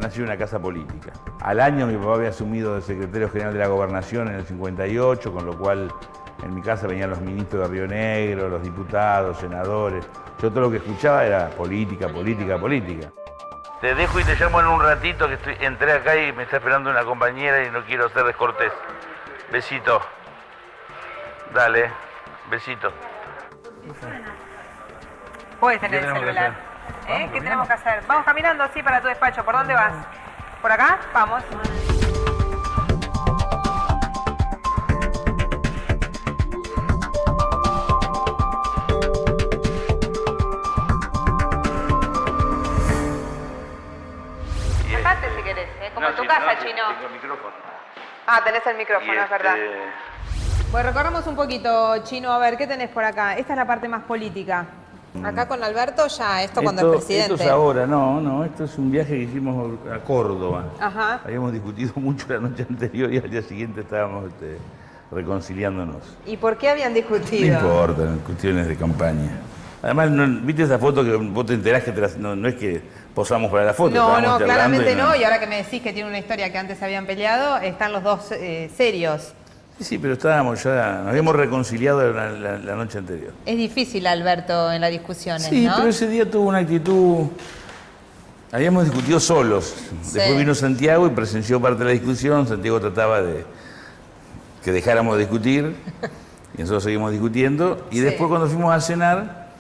Nací en una casa política. Al año mi papá había asumido de secretario general de la Gobernación en el 58, con lo cual en mi casa venían los ministros de Río Negro, los diputados, senadores. Yo todo lo que escuchaba era política, política, política. Te dejo y te llamo en un ratito que entré acá y me está esperando una compañera y no quiero ser descortés. Besito. Dale, besito. Puedes tener el celular. ¿Qué tenemos que hacer? Vamos caminando así para tu despacho. ¿Por dónde vas? ¿Por acá? Vamos. Sacate si querés, como en tu casa, Chino. Tengo el micrófono. Ah, tenés el micrófono, es verdad. Pues recorramos un poquito, Chino. A ver, ¿qué tenés por acá? Esta es la parte más política. Acá con Alberto ya, esto cuando es presidente. Esto es ahora, no, esto es un viaje que hicimos a Córdoba. Ajá. Habíamos discutido mucho la noche anterior y al día siguiente estábamos reconciliándonos. ¿Y por qué habían discutido? No importa, cuestiones de campaña. Además, ¿viste esa foto que vos te enterás que no es que posamos para la foto? No, claramente no. Y ahora que me decís que tiene una historia que antes habían peleado, están los dos serios. Sí, pero nos habíamos reconciliado la noche anterior. Es difícil, Alberto, en las discusiones, sí, ¿no? pero ese día tuvo una actitud... Habíamos discutido solos. Sí. Después vino Santiago y presenció parte de la discusión. Santiago trataba de que dejáramos de discutir y nosotros seguimos discutiendo. Y después cuando fuimos a cenar,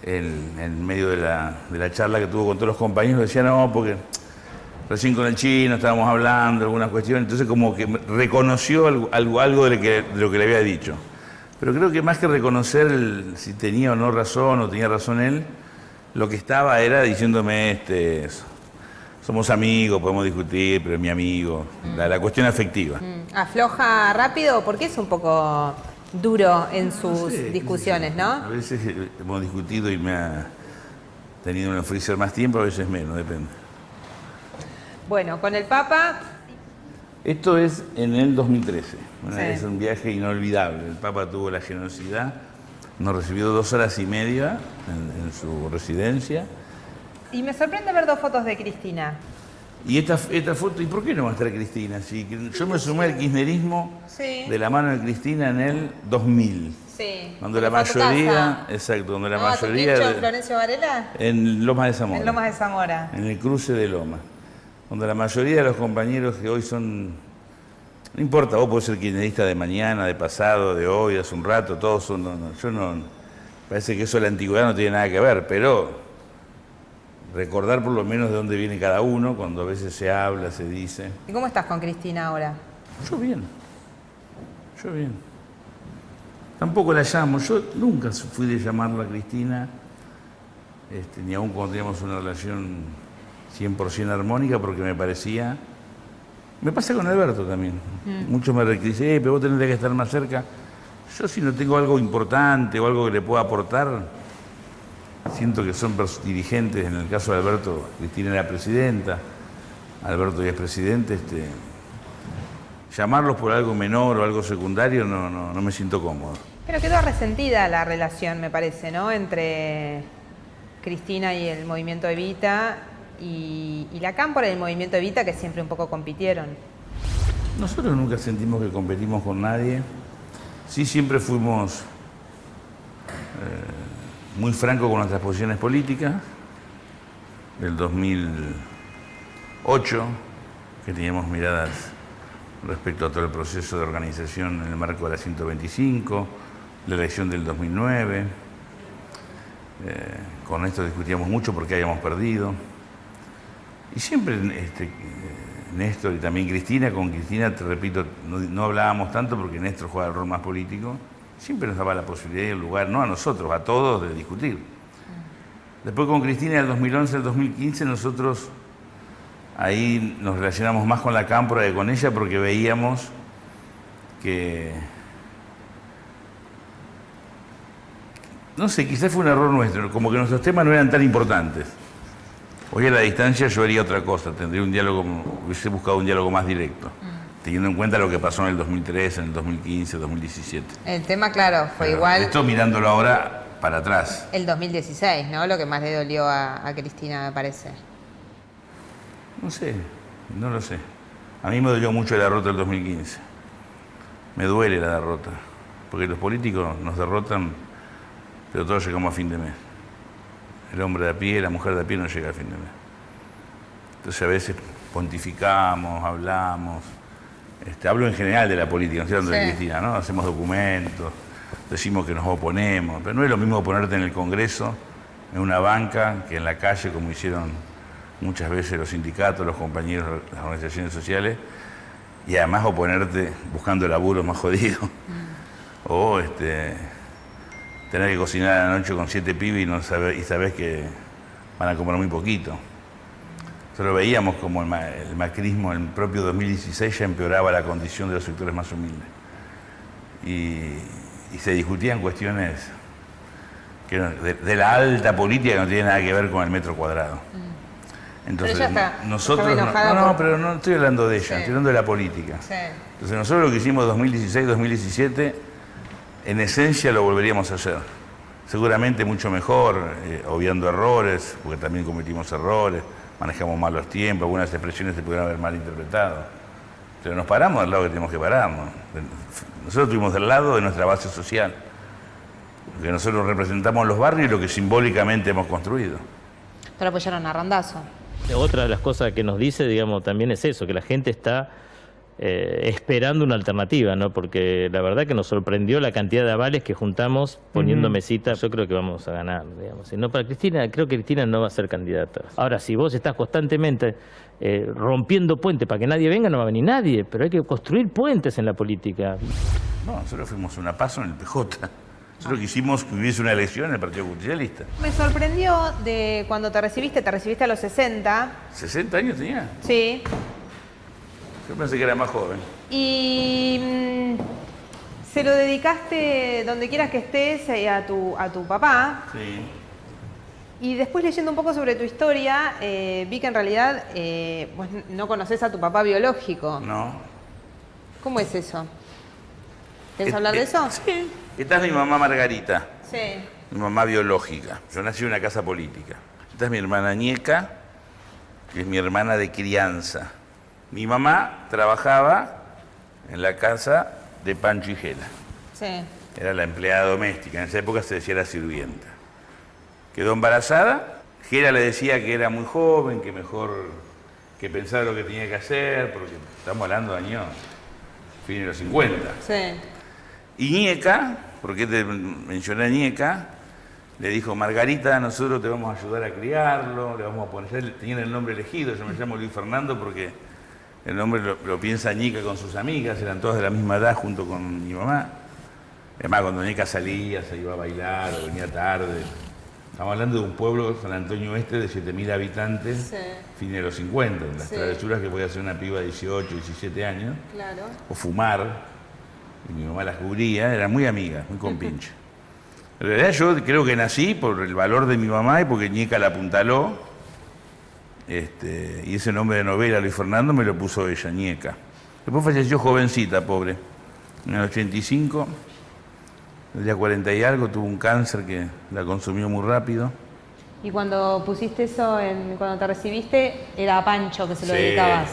en medio de la charla que tuvo con todos los compañeros, decía no, porque... Recién con el Chino estábamos hablando, algunas cuestiones, entonces como que reconoció algo de lo que le había dicho. Pero creo que más que reconocer si tenía o no razón, o tenía razón él, lo que estaba era diciéndome, somos amigos, podemos discutir, pero es mi amigo, la cuestión afectiva. ¿Afloja rápido? Porque es un poco duro en sus discusiones, ¿no? A veces hemos discutido y me ha tenido en el freezer más tiempo, a veces menos, depende. Bueno, con el Papa... Esto es en el 2013. Es un viaje inolvidable. El Papa tuvo la generosidad, nos recibió 2 horas y media en su residencia. Y me sorprende ver 2 fotos de Cristina. Y esta foto, ¿y por qué no va a estar Cristina? Yo me sumé al kirchnerismo de la mano de Cristina en el 2000. Sí. Cuando la mayoría... Exacto, cuando la mayoría... ¿En Florencio Varela? En Lomas de Zamora. En Lomas de Zamora. En el cruce de Lomas. Donde la mayoría de los compañeros que hoy son, no importa, vos podés ser kirchnerista de mañana, de pasado, de hoy, hace un rato, todos son, parece que eso de la antigüedad no tiene nada que ver, pero recordar por lo menos de dónde viene cada uno, cuando a veces se habla, se dice. ¿Y cómo estás con Cristina ahora? Yo bien. Tampoco la llamo, yo nunca fui de llamarla a Cristina, ni aun cuando teníamos una relación 100% armónica, porque me parecía... Me pasa con Alberto también. Muchos me recriminan, pero vos tendrías que estar más cerca. Yo si no tengo algo importante o algo que le pueda aportar, siento que son dirigentes. En el caso de Alberto, Cristina era presidenta, Alberto ya es presidente. Llamarlos por algo menor o algo secundario no me siento cómodo. Pero quedó resentida la relación, me parece, ¿no? Entre Cristina y el movimiento Evita... Y la Cámpora y el movimiento Evita, que siempre un poco compitieron. Nosotros nunca sentimos que competimos con nadie. Sí, siempre fuimos muy francos con nuestras posiciones políticas. Del 2008, que teníamos miradas respecto a todo el proceso de organización en el marco de la 125, la elección del 2009. Con esto discutíamos mucho porque habíamos perdido. Y siempre Néstor y también Cristina, con Cristina, te repito, no hablábamos tanto porque Néstor juega el rol más político siempre nos daba la posibilidad y el lugar, no a nosotros, a todos, de discutir. Después con Cristina, del 2011 al 2015, nosotros ahí nos relacionamos más con la cámpora que con ella porque veíamos que, no sé, quizás fue un error nuestro, como que nuestros temas no eran tan importantes. Hoy a la distancia yo haría otra cosa, tendría un diálogo, hubiese buscado un diálogo más directo, teniendo en cuenta lo que pasó en el 2013, en el 2015, 2017. El tema, claro, fue Pero igual esto mirándolo ahora para atrás. el 2016, ¿no? Lo que más le dolió a Cristina, me parece. No sé, no lo sé. A mí me dolió mucho la derrota del 2015. Me duele la derrota, porque los políticos nos derrotan, pero todos llegamos a fin de mes. El hombre de a pie, la mujer de a pie no llega a fin de mes. Entonces a veces pontificamos, hablamos. Hablo en general de la política, no estoy hablando de Cristina, ¿no? Hacemos documentos, decimos que nos oponemos, pero no es lo mismo oponerte en el Congreso, en una banca, que en la calle, como hicieron muchas veces los sindicatos, los compañeros, las organizaciones sociales, y además oponerte buscando laburo más jodido. O tener que cocinar a la noche con 7 pibes y sabés que van a comer muy poquito. Nosotros veíamos como el macrismo en el propio 2016 ya empeoraba la condición de los sectores más humildes. Y se discutían cuestiones que de la alta política que no tiene nada que ver con el metro cuadrado. Entonces, pero ella nosotros pero no estoy hablando de ella, estoy hablando de la política. Sí. Entonces nosotros lo que hicimos 2016-2017, en esencia lo volveríamos a hacer. Seguramente mucho mejor, obviando errores, porque también cometimos errores, manejamos mal los tiempos, algunas expresiones se pudieron haber mal interpretado. Pero nos paramos del lado que tenemos que pararnos. Nosotros estuvimos del lado de nuestra base social, porque nosotros representamos los barrios y lo que simbólicamente hemos construido. Pero apoyaron a Randazzo. Otra de las cosas que nos dice, digamos, también es eso, que la gente está esperando una alternativa, ¿no? Porque la verdad que nos sorprendió la cantidad de avales que juntamos poniendo mesitas. Yo creo que vamos a ganar, digamos. Si no para Cristina, creo que Cristina no va a ser candidata. Ahora, si vos estás constantemente rompiendo puentes para que nadie venga, no va a venir nadie, pero hay que construir puentes en la política. No, nosotros fuimos una paso en el PJ. Nosotros quisimos que hubiese una elección en el Partido Justicialista. Me sorprendió de cuando te recibiste a los 60. ¿60 años tenía? Sí. Yo pensé que era más joven. Y se lo dedicaste donde quieras que estés a tu papá. Sí. Y después leyendo un poco sobre tu historia, vi que en realidad vos no conoces a tu papá biológico. No. ¿Cómo es eso? ¿Querés hablar de eso? Sí. Esta es mi mamá Margarita, Sí. mi mamá biológica. Yo nací en una casa política. Esta es mi hermana Ñeca, que es mi hermana de crianza. Mi mamá trabajaba en la casa de Pancho y Gela. Sí. Era la empleada doméstica, en esa época se decía la sirvienta. Quedó embarazada, Gela le decía que era muy joven, que mejor que pensara lo que tenía que hacer, porque estamos hablando de años fines de los 50. Sí. Y Ñeca, porque te mencioné a Ñeca, le dijo, Margarita, nosotros te vamos a ayudar a criarlo, le vamos a poner, tenían el nombre elegido, yo me llamo Luis Fernando porque el nombre lo piensa Ñeca con sus amigas, eran todas de la misma edad junto con mi mamá. Además, cuando Ñeca salía, se iba a bailar o venía tarde. Estamos hablando de un pueblo, San Antonio Oeste, de 7.000 habitantes, Sí. fines de los 50, las Sí. travesuras que podía hacer una piba de 18, 17 años, Claro. o fumar. Y mi mamá las cubría, eran muy amigas, muy compinches. En realidad yo creo que nací por el valor de mi mamá y porque Ñeca la apuntaló. Y ese nombre de novela, Luis Fernando, me lo puso ella, Ñeca. Después falleció jovencita, pobre. En el 85, tendría 40 y algo, tuvo un cáncer que la consumió muy rápido. Y cuando pusiste eso, cuando te recibiste, era a Pancho que se lo Sí. dedicabas.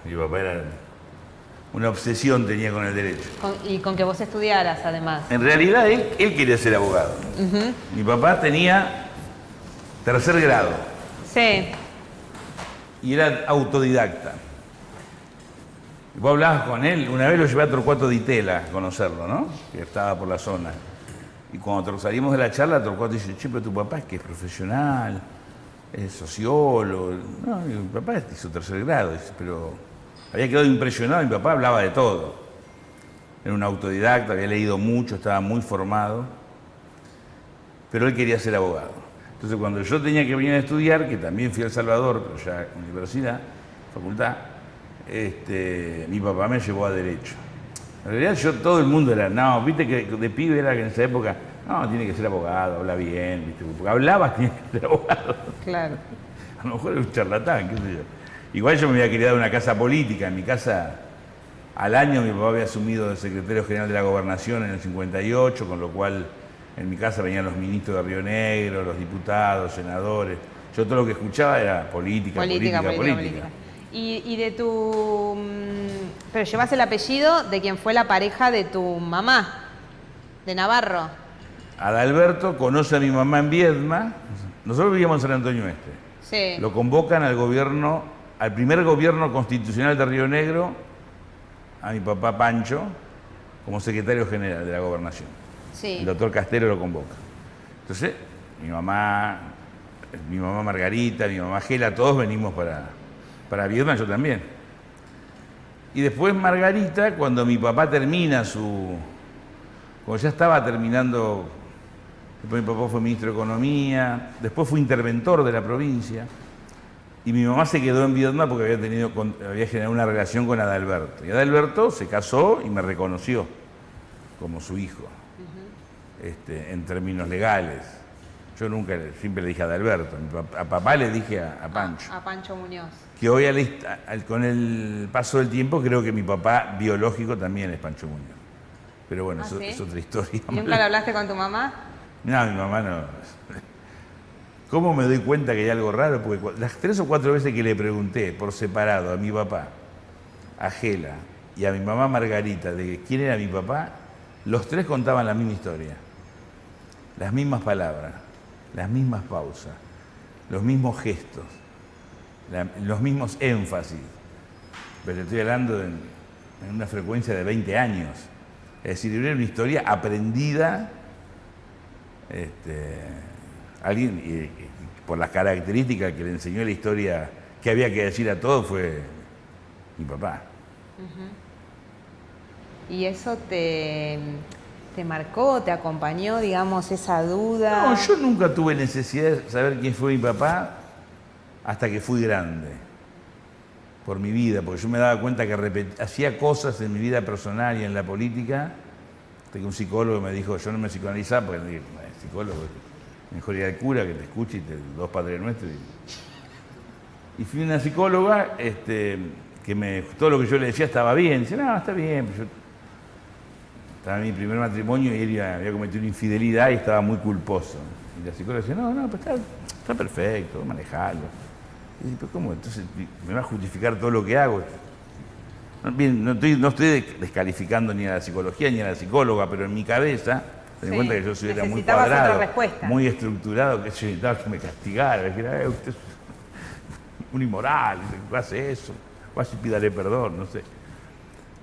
Mi papá era una obsesión tenía con el derecho. Y con que vos estudiaras, además. En realidad él quería ser abogado. Mi papá tenía 3er grado Sí. y era autodidacta. Y vos hablabas con él, una vez lo llevé a Torcuato Di Tella a conocerlo, ¿no? Que estaba por la zona. Y cuando salimos de la charla, Torcuato dice, che, pero tu papá es que es profesional, es sociólogo. No, mi papá hizo 3er grado, dice, pero había quedado impresionado, mi papá hablaba de todo. era un autodidacta, había leído mucho, estaba muy formado, pero él quería ser abogado. Entonces cuando yo tenía que venir a estudiar, que también fui a El Salvador, pero ya universidad, facultad, mi papá me llevó a Derecho. En realidad todo el mundo era, no, viste que de pibe era que en esa época, no, tiene que ser abogado, habla bien, ¿viste? Porque hablabas, tenía que ser abogado. Claro. A lo mejor era un charlatán, qué sé yo. Igual yo me había criado en una casa política. En mi casa, al año mi papá había asumido de secretario general de la Gobernación en el 58, con lo cual en mi casa venían los ministros de Río Negro, los diputados, senadores. Yo todo lo que escuchaba era política. Y de tu... Pero llevas el apellido de quien fue la pareja de tu mamá, de Navarro. Adalberto conoce a mi mamá en Viedma. Nosotros vivíamos en San Antonio Este. Sí. Lo convocan al gobierno, al primer gobierno constitucional de Río Negro, a mi papá Pancho, como secretario general de la Gobernación. Sí. El doctor Castelo lo convoca. Entonces, mi mamá Margarita, mi mamá Gela, todos venimos para Viedma, yo también. Y después Margarita, cuando mi papá termina cuando ya estaba terminando, después mi papá fue ministro de Economía, después fue interventor de la provincia, y mi mamá se quedó en Viedma porque había generado una relación con Adalberto. Y Adalberto se casó y me reconoció como su hijo, en términos legales. Yo siempre le dije a Adalberto, a papá le dije a Pancho. A Pancho Muñoz. Que hoy con el paso del tiempo creo que mi papá biológico también es Pancho Muñoz. Pero bueno, ¿Sí? Es otra historia. ¿Y nunca le hablaste con tu mamá? No, mi mamá no. ¿Cómo me doy cuenta que hay algo raro? Porque las 3 o 4 veces que le pregunté por separado a mi papá, a Gela y a mi mamá Margarita de quién era mi papá, los 3 contaban la misma historia. Las mismas palabras, las mismas pausas, los mismos gestos, los mismos énfasis. Pero estoy hablando en una frecuencia de 20 años. Es decir, era una historia aprendida, alguien, y por las características que le enseñó la historia que había que decir a todos, fue mi papá. ¿Y eso te marcó, te acompañó, digamos, esa duda? No, yo nunca tuve necesidad de saber quién fue mi papá hasta que fui grande, por mi vida, porque yo me daba cuenta que hacía cosas en mi vida personal y en la política, hasta que un psicólogo me dijo, yo no me psicoanalizaba, porque le dije, psicólogo, mejor ir al cura que te escuche y dos Padres Nuestros. Y fui a una psicóloga que todo lo que yo le decía estaba bien. Dice, no, está bien. Yo estaba en mi primer matrimonio y él había cometido una infidelidad y estaba muy culposo. Y la psicóloga decía, no, pues está perfecto, manejalo. Y dije, pero ¿cómo? Entonces me va a justificar todo lo que hago. Bien, no estoy descalificando ni a la psicología ni a la psicóloga, pero en mi cabeza, ten en cuenta que yo era muy cuadrado, muy estructurado, que yo necesitaba que me castigara, que dijera, usted es un inmoral, hace eso, casi pídale perdón, no sé.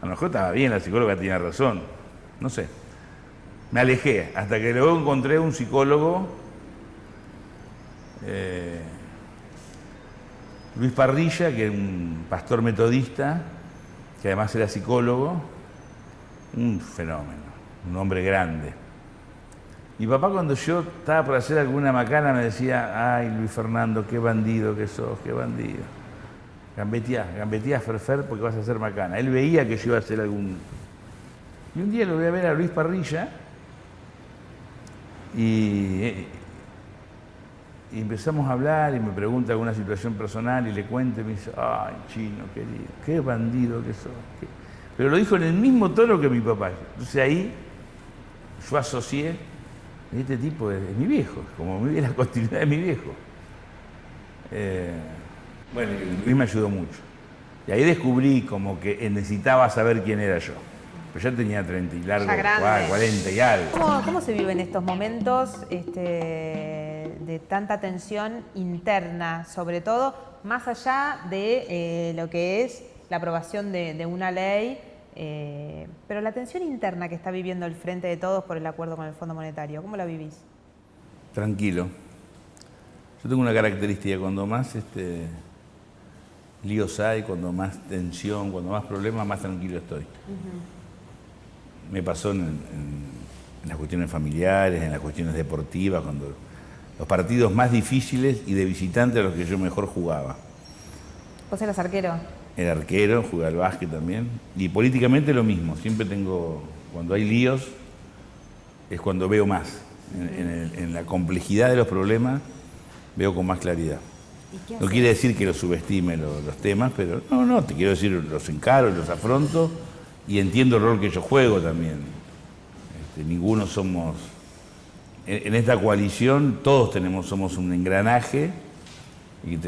A lo mejor estaba bien, la psicóloga tenía razón, no sé. Me alejé, hasta que luego encontré un psicólogo, Luis Parrilla, que era un pastor metodista, que además era psicólogo, un fenómeno, un hombre grande. Mi papá, cuando yo estaba por hacer alguna macana, me decía, ay, Luis Fernando, qué bandido que sos, qué bandido. Gambeteá, Ferfer, porque vas a hacer macana. Él veía que yo iba a hacer algún... Y un día lo voy a ver a Luis Parrilla y empezamos a hablar y me pregunta alguna situación personal y le cuento y me dice, ay, Chino, querido, qué bandido que sos. Pero lo dijo en el mismo tono que mi papá. Entonces ahí yo asocié, este tipo es mi viejo, como la continuidad de mi viejo. Bueno, Luis me ayudó mucho. Y ahí descubrí como que necesitaba saber quién era yo. Pero ya tenía 30 y largo, 40 y algo. ¿Cómo se viven estos momentos de tanta tensión interna, sobre todo, más allá de lo que es la aprobación de una ley, pero la tensión interna que está viviendo el Frente de Todos por el acuerdo con el Fondo Monetario, ¿cómo la vivís? Tranquilo. Yo tengo una característica, cuando más líos hay, cuando más tensión, cuando más problemas, más tranquilo estoy. me pasó en las cuestiones familiares, en las cuestiones deportivas, cuando los partidos más difíciles y de visitante a los que yo mejor jugaba. ¿Vos eras arquero? Era arquero, jugué al básquet también. Y políticamente lo mismo, siempre tengo, cuando hay líos, es cuando veo más. En la complejidad de los problemas veo con más claridad. No quiere decir que los subestime los temas, pero no, te quiero decir, los encaro, los afronto y entiendo el rol que yo juego también. Ninguno somos... En esta coalición todos somos un engranaje y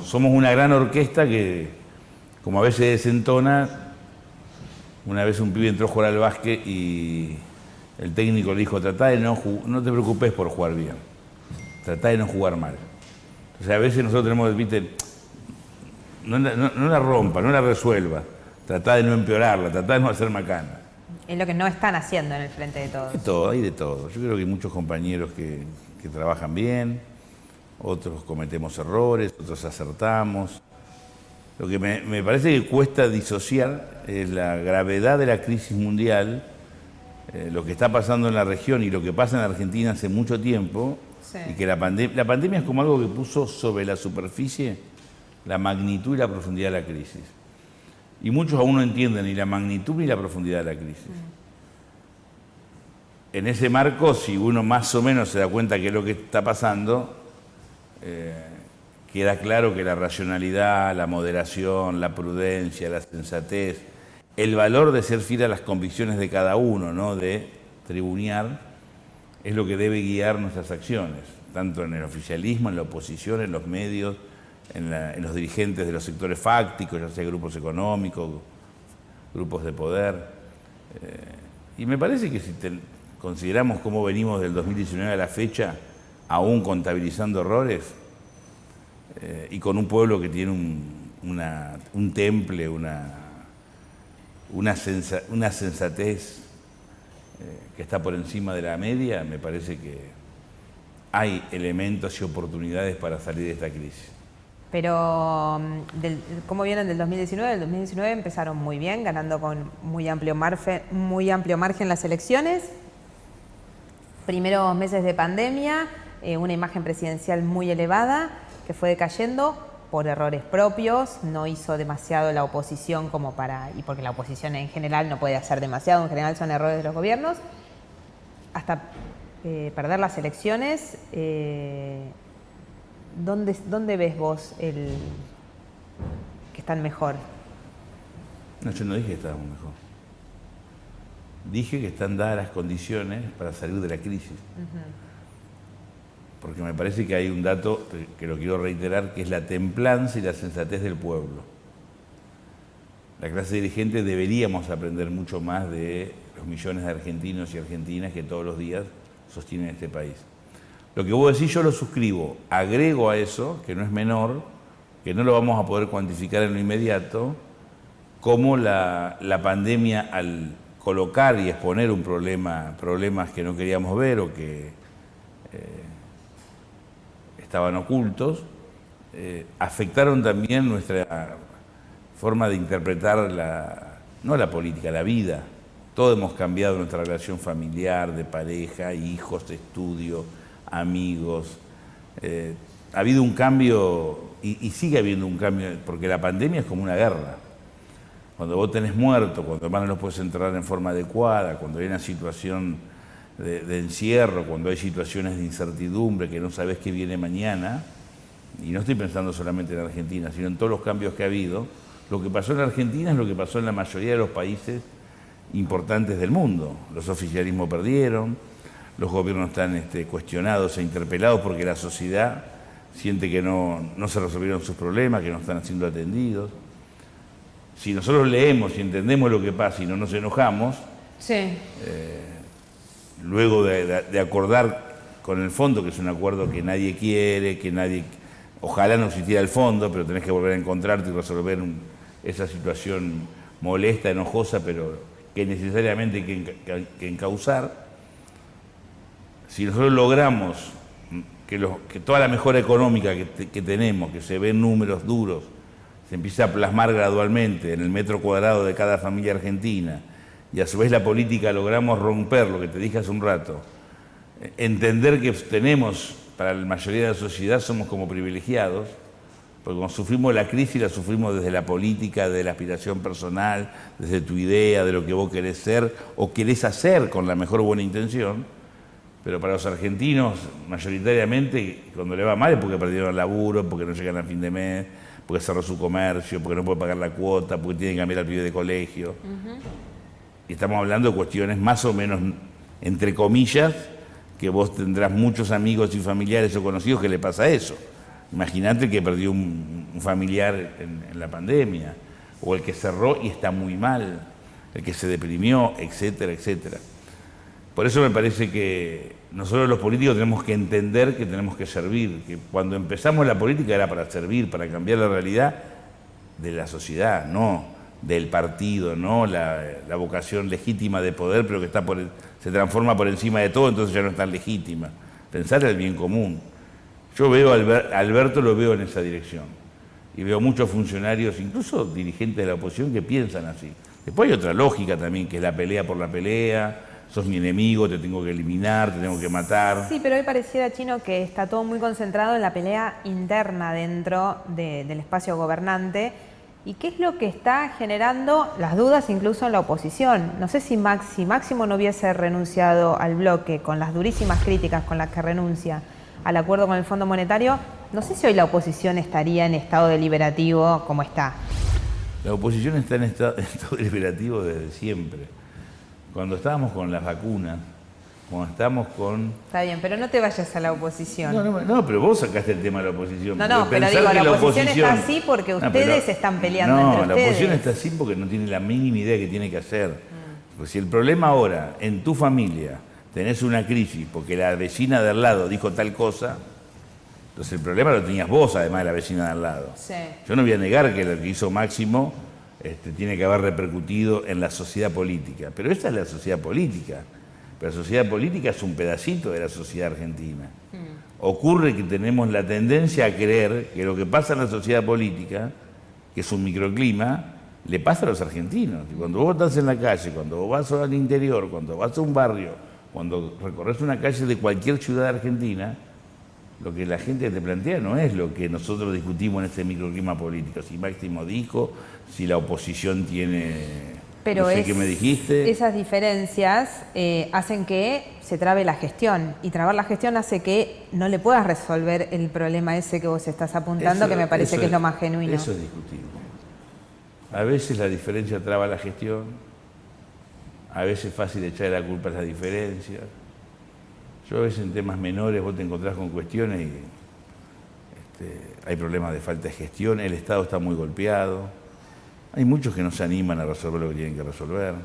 somos una gran orquesta que, como a veces desentona. Una vez un pibe entró a jugar al básquet y el técnico le dijo, no te preocupes por jugar bien, tratá de no jugar mal. O sea, a veces nosotros tenemos, viste, no la rompa, no la resuelva, tratá de no empeorarla, tratá de no hacer macana. Es lo que no están haciendo en el frente de todos. Hay de todo. Yo creo que hay muchos compañeros que trabajan bien, otros cometemos errores, otros acertamos. Lo que me parece que cuesta disociar es la gravedad de la crisis mundial, lo que está pasando en la región y lo que pasa en Argentina hace mucho tiempo, sí. Y que la pandemia es como algo que puso sobre la superficie la magnitud y la profundidad de la crisis. Y muchos aún no entienden ni la magnitud ni la profundidad de la crisis. En ese marco, si uno más o menos se da cuenta que es lo que está pasando, queda claro que la racionalidad, la moderación, la prudencia, la sensatez, el valor de ser fiel a las convicciones de cada uno, ¿no? De tribunear, es lo que debe guiar nuestras acciones, tanto en el oficialismo, en la oposición, en los medios, en los dirigentes de los sectores fácticos, ya sea grupos económicos, grupos de poder. Y me parece que si consideramos cómo venimos del 2019 a la fecha, aún contabilizando errores, y con un pueblo que tiene un temple, una sensatez que está por encima de la media, me parece que hay elementos y oportunidades para salir de esta crisis. Pero, ¿cómo vienen del 2019? Del 2019 empezaron muy bien, ganando con muy amplio margen las elecciones. Primeros meses de pandemia, una imagen presidencial muy elevada que fue decayendo por errores propios, no hizo demasiado la oposición y porque la oposición en general no puede hacer demasiado, en general son errores de los gobiernos, hasta perder las elecciones. ¿Dónde ves vos que están mejor? No, yo no dije que estábamos mejor. Dije que están dadas las condiciones para salir de la crisis. Porque me parece que hay un dato que lo quiero reiterar, que es la templanza y la sensatez del pueblo. La clase dirigente deberíamos aprender mucho más de los millones de argentinos y argentinas que todos los días sostienen este país. Lo que vos decís yo lo suscribo, agrego a eso, que no es menor, que no lo vamos a poder cuantificar en lo inmediato, como la pandemia al colocar y exponer problemas que no queríamos ver o que estaban ocultos, afectaron también nuestra forma de interpretar no la política, la vida. Todos hemos cambiado nuestra relación familiar, de pareja, hijos, de estudio, amigos. Ha habido un cambio y sigue habiendo un cambio, porque la pandemia es como una guerra. Cuando vos tenés muertos, cuando además no los puedes enterrar en forma adecuada, cuando hay una situación de encierro, cuando hay situaciones de incertidumbre, que no sabés qué viene mañana, y no estoy pensando solamente en Argentina, sino en todos los cambios que ha habido, lo que pasó en Argentina es lo que pasó en la mayoría de los países importantes del mundo. Los oficialismos perdieron, los gobiernos están cuestionados e interpelados porque la sociedad siente que no se resolvieron sus problemas, que no están siendo atendidos. Si nosotros leemos y entendemos lo que pasa y no nos enojamos, sí. Luego de acordar con el fondo, que es un acuerdo que nadie quiere, ojalá no existiera el fondo, pero tenés que volver a encontrarte y resolver esa situación molesta, enojosa, pero que necesariamente hay que encauzar. Si nosotros logramos que toda la mejora económica que tenemos, que se ven números duros, se empiece a plasmar gradualmente en el metro cuadrado de cada familia argentina, y a su vez la política logramos romper lo que te dije hace un rato, entender que tenemos, para la mayoría de la sociedad somos como privilegiados, porque cuando sufrimos la crisis la sufrimos desde la política, de la aspiración personal, desde tu idea, de lo que vos querés ser o querés hacer con la mejor buena intención. Pero para los argentinos, mayoritariamente, cuando le va mal es porque perdieron el laburo, porque no llegan a fin de mes, porque cerró su comercio, porque no puede pagar la cuota, porque tiene que cambiar al pibe de colegio. Y estamos hablando de cuestiones más o menos, entre comillas, que vos tendrás muchos amigos y familiares o conocidos que le pasa eso. Imagínate que perdió un familiar en la pandemia, o el que cerró y está muy mal, el que se deprimió, etcétera, etcétera. Por eso me parece que nosotros los políticos tenemos que entender que tenemos que servir, que cuando empezamos la política era para servir, para cambiar la realidad de la sociedad, no del partido, no la vocación legítima de poder, pero que se transforma por encima de todo, entonces ya no es tan legítima. Pensar en el bien común. Yo veo a Alberto, lo veo en esa dirección. Y veo muchos funcionarios, incluso dirigentes de la oposición, que piensan así. Después hay otra lógica también, que es la pelea por la pelea. Sos mi enemigo, te tengo que eliminar, te tengo que matar. Sí, pero hoy pareciera, Chino, que está todo muy concentrado en la pelea interna dentro del espacio gobernante. ¿Y qué es lo que está generando las dudas incluso en la oposición? No sé si Máximo no hubiese renunciado al bloque con las durísimas críticas con las que renuncia al acuerdo con el Fondo Monetario, no sé si hoy la oposición estaría en estado deliberativo como está. La oposición está en estado deliberativo desde siempre. Cuando estábamos con las vacunas, cuando estamos con... Está bien, pero no te vayas a la oposición. No, pero vos sacaste el tema de la oposición. No, pero digo, la oposición está así porque ustedes están peleando entre ustedes. No, la oposición está así porque no tiene la mínima idea de qué tiene que hacer. Pues si el problema ahora, en tu familia, tenés una crisis porque la vecina de al lado dijo tal cosa, entonces el problema lo tenías vos, además de la vecina de al lado. Sí. Yo no voy a negar que lo que hizo Máximo tiene que haber repercutido en la sociedad política, pero esta es la sociedad política. Pero la sociedad política es un pedacito de la sociedad argentina. Ocurre que tenemos la tendencia a creer que lo que pasa en la sociedad política, que es un microclima, le pasa a los argentinos. Y cuando vos estás en la calle, cuando vos vas al interior, cuando vas a un barrio, cuando recorres una calle de cualquier ciudad argentina, lo que la gente te plantea no es lo que nosotros discutimos en este microclima político. Si Máximo dijo, si la oposición tiene... Pero no sé qué me dijiste. Esas diferencias hacen que se trabe la gestión. Y trabar la gestión hace que no le puedas resolver el problema ese que vos estás apuntando, que me parece que es lo más genuino. Eso es discutible. A veces la diferencia traba la gestión. A veces es fácil echarle la culpa a las diferencias. Yo a veces en temas menores vos te encontrás con cuestiones y hay problemas de falta de gestión, el Estado está muy golpeado, hay muchos que no se animan a resolver lo que tienen que resolver.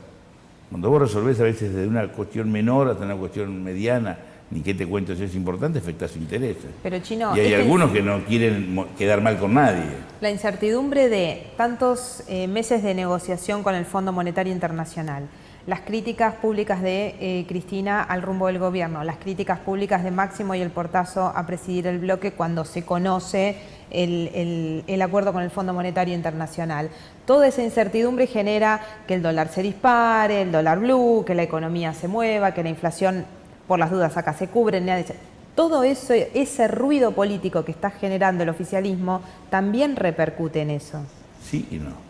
Cuando vos resolvés a veces desde una cuestión menor hasta una cuestión mediana, ni qué te cuento si es importante, afecta sus intereses. Pero Chino, y hay algunos que no quieren quedar mal con nadie. La incertidumbre de tantos meses de negociación con el Fondo Monetario Internacional, las críticas públicas de Cristina al rumbo del gobierno, las críticas públicas de Máximo y el portazo a presidir el bloque cuando se conoce el acuerdo con el Fondo Monetario Internacional. Toda esa incertidumbre genera que el dólar se dispare, el dólar blue, que la economía se mueva, que la inflación, por las dudas acá se cubre. Todo eso, ese ruido político que está generando el oficialismo también repercute en eso. Sí y no.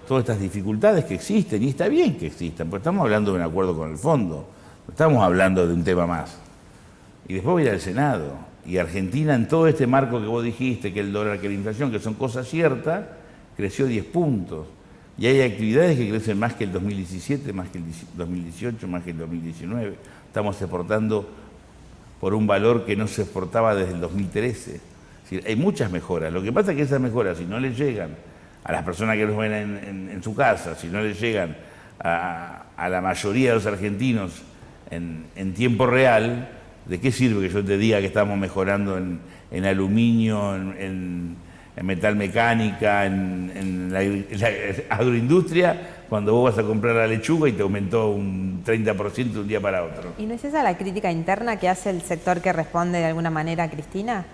Todas estas dificultades que existen, y está bien que existan, porque estamos hablando de un acuerdo con el fondo, no estamos hablando de un tema más. Y después voy a ir al Senado, y Argentina en todo este marco que vos dijiste, que el dólar, que la inflación, que son cosas ciertas, creció 10 puntos. Y hay actividades que crecen más que el 2017, más que el 2018, más que el 2019. Estamos exportando por un valor que no se exportaba desde el 2013. Es decir, hay muchas mejoras. Lo que pasa es que esas mejoras, si no les llegan a las personas que los ven en su casa, si no les llegan a la mayoría de los argentinos en tiempo real, ¿de qué sirve que yo te diga que estamos mejorando en aluminio, en metal mecánica, en la agroindustria, cuando vos vas a comprar la lechuga y te aumentó un 30% de un día para otro? ¿Y no es esa la crítica interna que hace el sector que responde de alguna manera a Cristina?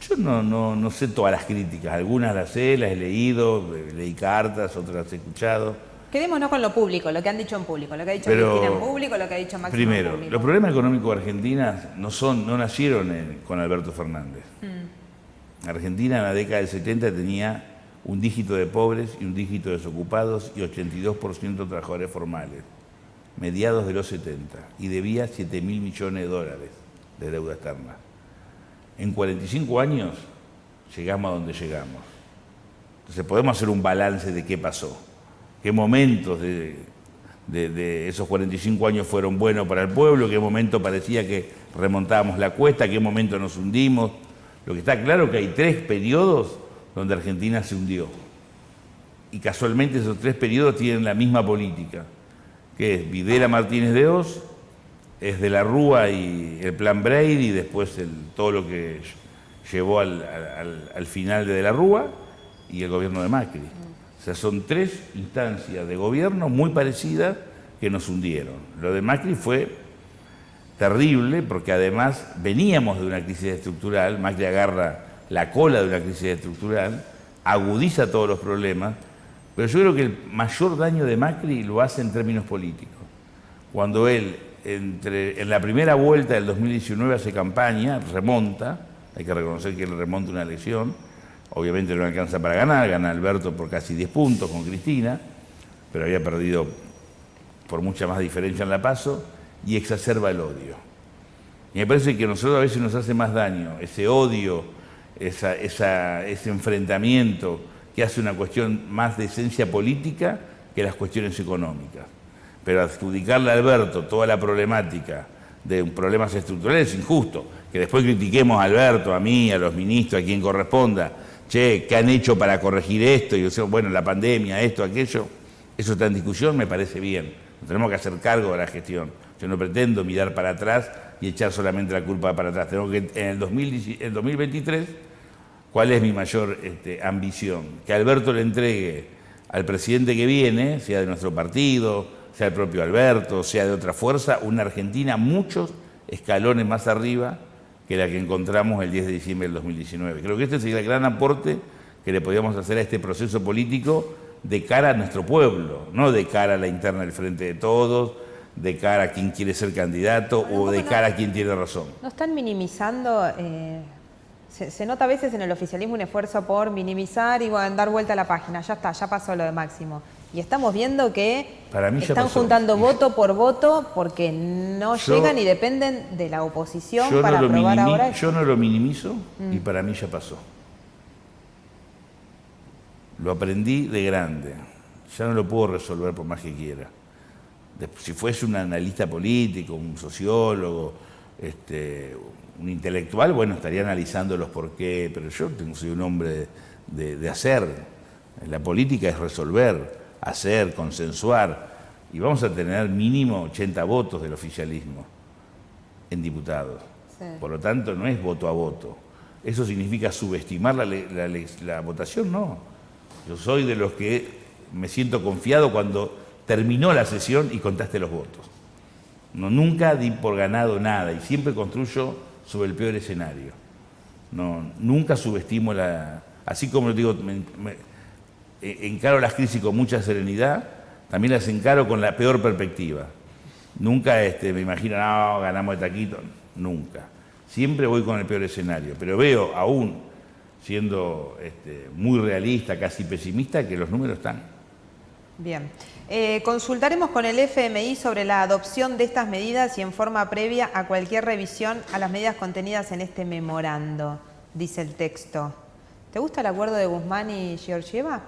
Yo no sé todas las críticas, algunas las sé, las he leído, leí cartas, otras las he escuchado. Quedémonos con lo público, lo que han dicho en público, lo que ha dicho Pero, Cristina en público, lo que ha dicho Máximo primero, en público. los problemas económicos de Argentina no nacieron con Alberto Fernández. Argentina en la década del 70 tenía un dígito de pobres y un dígito de desocupados y 82% de trabajadores formales, mediados de los 70, y debía 7.000 millones de dólares de deuda externa. En 45 años llegamos a donde llegamos. Entonces podemos hacer un balance de qué pasó, qué momentos de esos 45 años fueron buenos para el pueblo, qué momento parecía que remontábamos la cuesta, qué momento nos hundimos. Lo que está claro es que hay 3 periodos donde Argentina se hundió. Y casualmente esos 3 periodos tienen la misma política, que es Videla Martínez de Oz, es de la Rúa y el plan Brady, y después todo lo que llevó al final de la Rúa y el gobierno de Macri. O sea, son 3 instancias de gobierno muy parecidas que nos hundieron. Lo de Macri fue terrible porque además veníamos de una crisis estructural, Macri agarra la cola de una crisis estructural, agudiza todos los problemas, pero yo creo que el mayor daño de Macri lo hace en términos políticos. Cuando él, en la primera vuelta del 2019 hace campaña, remonta, hay que reconocer que él remonta una elección, obviamente no alcanza para ganar, gana Alberto por casi 10 puntos con Cristina, pero había perdido por mucha más diferencia en la PASO, y exacerba el odio. Y me parece que a nosotros a veces nos hace más daño ese odio, ese enfrentamiento que hace una cuestión más de esencia política que las cuestiones económicas. Pero adjudicarle a Alberto toda la problemática de problemas estructurales es injusto. Que después critiquemos a Alberto, a mí, a los ministros, a quien corresponda, che, ¿qué han hecho para corregir esto? Y decimos, bueno, la pandemia, esto, aquello, eso está en discusión, me parece bien. Tenemos que hacer cargo de la gestión. Yo no pretendo mirar para atrás y echar solamente la culpa para atrás. Tengo que, en el 2023, ¿cuál es mi mayor ambición? Que Alberto le entregue al presidente que viene, sea de nuestro partido, sea el propio Alberto, sea de otra fuerza, una Argentina muchos escalones más arriba que la que encontramos el 10 de diciembre del 2019. Creo que este sería el gran aporte que le podíamos hacer a este proceso político de cara a nuestro pueblo, no de cara a la interna del Frente de Todos, de cara a quien quiere ser candidato o de cara a quien tiene razón. ¿No están minimizando? Se nota a veces en el oficialismo un esfuerzo por minimizar y bueno, dar vuelta a la página. Ya está, ya pasó lo de Máximo. Y estamos viendo que están juntando voto por voto porque no llegan y dependen de la oposición para aprobar ahora. Yo no lo minimizo y para mí ya pasó. Lo aprendí de grande. Ya no lo puedo resolver por más que quiera. Si fuese un analista político, un sociólogo, un intelectual, bueno, estaría analizando los por qué, pero yo soy un hombre de hacer. La política es resolver, hacer, consensuar, y vamos a tener mínimo 80 votos del oficialismo en diputados. Sí. Por lo tanto, no es voto a voto. ¿Eso significa subestimar la votación? No. Yo soy de los que me siento confiado cuando terminó la sesión y contaste los votos. No, nunca di por ganado nada y siempre construyo sobre el peor escenario. No, nunca subestimo así como digo, encaro las crisis con mucha serenidad, también las encaro con la peor perspectiva. Nunca me imagino, no, ganamos de taquito, nunca. Siempre voy con el peor escenario, pero veo aún, siendo muy realista, casi pesimista, que los números están. Bien. Consultaremos con el FMI sobre la adopción de estas medidas y en forma previa a cualquier revisión a las medidas contenidas en este memorando, dice el texto. ¿Te gusta el acuerdo de Guzmán y Georgieva?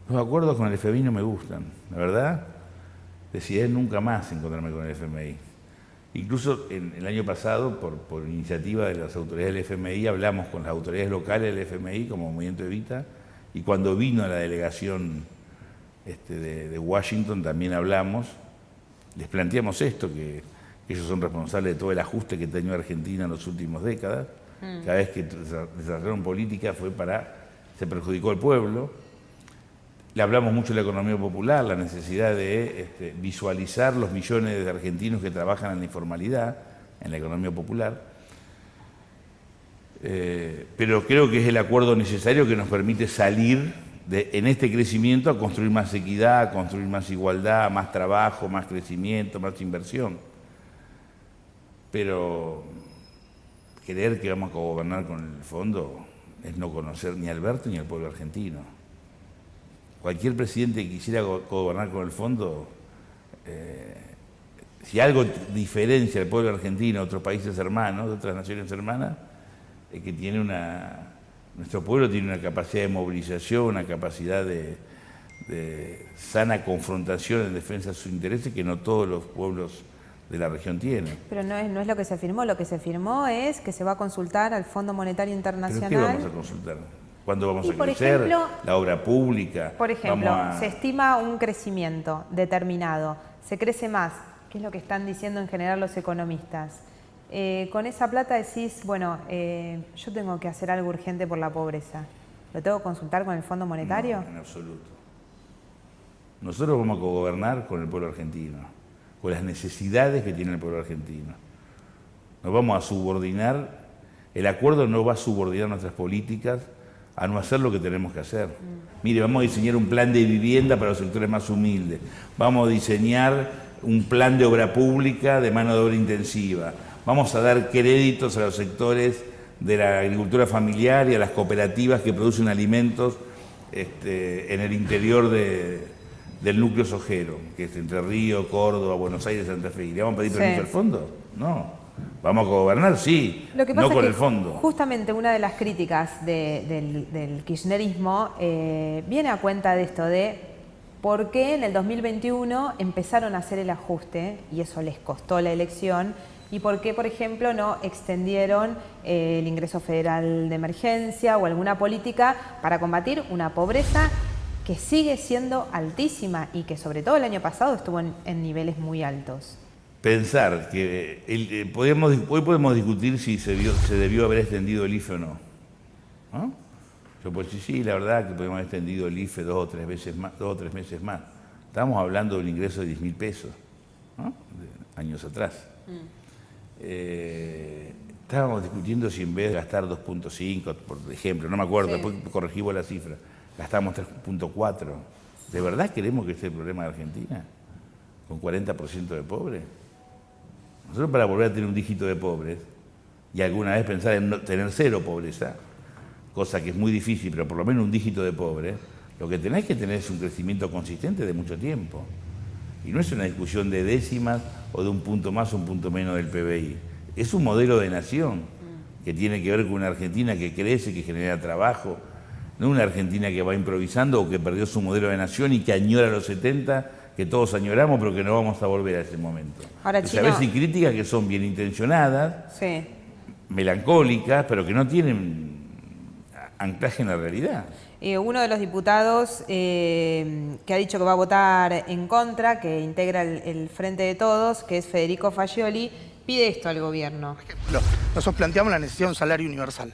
Los acuerdos con el FMI no me gustan, la verdad. Decidí nunca más encontrarme con el FMI. Incluso el año pasado, por iniciativa de las autoridades del FMI, hablamos con las autoridades locales del FMI como Movimiento Evita, y cuando vino la delegación de Washington también hablamos, les planteamos esto, que ellos son responsables de todo el ajuste que ha tenido Argentina en las últimas décadas. Cada vez que desarrollaron política se perjudicó al pueblo. Le hablamos mucho de la economía popular, la necesidad de visualizar los millones de argentinos que trabajan en la informalidad, en la economía popular. Pero creo que es el acuerdo necesario que nos permite salir en este crecimiento a construir más equidad, a construir más igualdad, más trabajo, más crecimiento, más inversión. Pero creer que vamos a gobernar con el fondo es no conocer ni a Alberto ni al pueblo argentino. Cualquier presidente que quisiera gobernar con el fondo, si algo diferencia al pueblo argentino a otros países hermanos, de otras naciones hermanas, es que nuestro pueblo tiene una capacidad de movilización, una capacidad de sana confrontación en defensa de sus intereses que no todos los pueblos de la región tienen. Pero no es lo que se firmó. Lo que se firmó es que se va a consultar al Fondo Monetario Internacional. ¿Pero qué vamos a consultar? ¿Cuándo vamos a por crecer? ejemplo, ¿La obra pública? Por ejemplo, se estima un crecimiento determinado. Se crece más, que es lo que están diciendo en general los economistas. Con esa plata decís, bueno, yo tengo que hacer algo urgente por la pobreza. ¿Lo tengo que consultar con el Fondo Monetario? No, en absoluto. Nosotros vamos a gobernar con el pueblo argentino, con las necesidades que tiene el pueblo argentino. Nos vamos a subordinar, el acuerdo no va a subordinar nuestras políticas a no hacer lo que tenemos que hacer. Mire, vamos a diseñar un plan de vivienda para los sectores más humildes, vamos a diseñar un plan de obra pública de mano de obra intensiva, vamos a dar créditos a los sectores de la agricultura familiar y a las cooperativas que producen alimentos en el interior del núcleo sojero, que es Entre Ríos, Córdoba, Buenos Aires, Santa Fe. ¿Y le vamos a pedir permiso al fondo? No. ¿Vamos a gobernar? Sí, Lo que pasa no con es que el fondo. Justamente una de las críticas del kirchnerismo viene a cuenta de esto de por qué en el 2021 empezaron a hacer el ajuste y eso les costó la elección y por qué, por ejemplo, no extendieron el ingreso federal de emergencia o alguna política para combatir una pobreza que sigue siendo altísima y que sobre todo el año pasado estuvo en niveles muy altos. Pensar que hoy podemos discutir si se debió haber extendido el IFE o no. ¿No? Yo pues sí, la verdad que podemos haber extendido el IFE 2 o 3 meses más. Estamos hablando de un ingreso de 10.000 pesos, ¿no? Años atrás. Estábamos discutiendo si en vez de gastar 2.5, por ejemplo, no me acuerdo, después corregimos la cifra, gastamos 3.4. ¿De verdad queremos que esté el problema de Argentina? ¿Con 40% de pobres? Nosotros para volver a tener un dígito de pobres y alguna vez pensar en tener cero pobreza, cosa que es muy difícil, pero por lo menos un dígito de pobres, lo que tenés que tener es un crecimiento consistente de mucho tiempo. Y no es una discusión de décimas o de un punto más o un punto menos del PBI. Es un modelo de nación que tiene que ver con una Argentina que crece, que genera trabajo, no una Argentina que va improvisando o que perdió su modelo de nación y que añora los 70, que todos añoramos, pero que no vamos a volver a ese momento. Ahora, Chino, a veces hay críticas que son bien intencionadas, melancólicas, pero que no tienen anclaje en la realidad. Uno de los diputados que ha dicho que va a votar en contra, que integra el Frente de Todos, que es Federico Fagioli, pide esto al gobierno. Por ejemplo, nosotros planteamos la necesidad de un salario universal.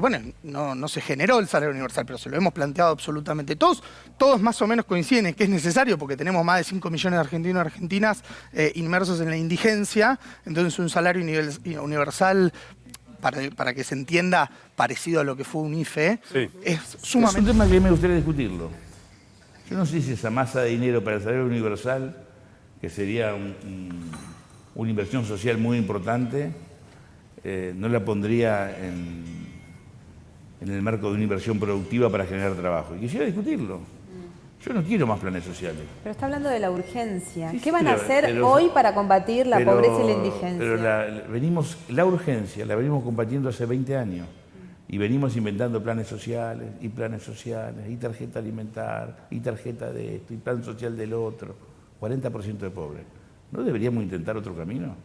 Bueno, no se generó el salario universal, pero se lo hemos planteado absolutamente todos. Todos más o menos coinciden en que es necesario porque tenemos más de 5 millones de argentinos y argentinas inmersos en la indigencia. Entonces un salario universal, para que se entienda, parecido a lo que fue un IFE, es sumamente... Es un tema que me gustaría discutirlo. Yo no sé si esa masa de dinero para el salario universal, que sería una inversión social muy importante, no la pondría en el marco de una inversión productiva para generar trabajo. Y quisiera discutirlo. Yo no quiero más planes sociales. Pero está hablando de la urgencia. Sí, ¿Qué van a hacer hoy para combatir la pobreza y la indigencia? Pero la urgencia la venimos combatiendo hace 20 años. Y venimos inventando planes sociales, y tarjeta alimentar, y tarjeta de esto, y plan social del otro. 40% de pobres. ¿No deberíamos intentar otro camino?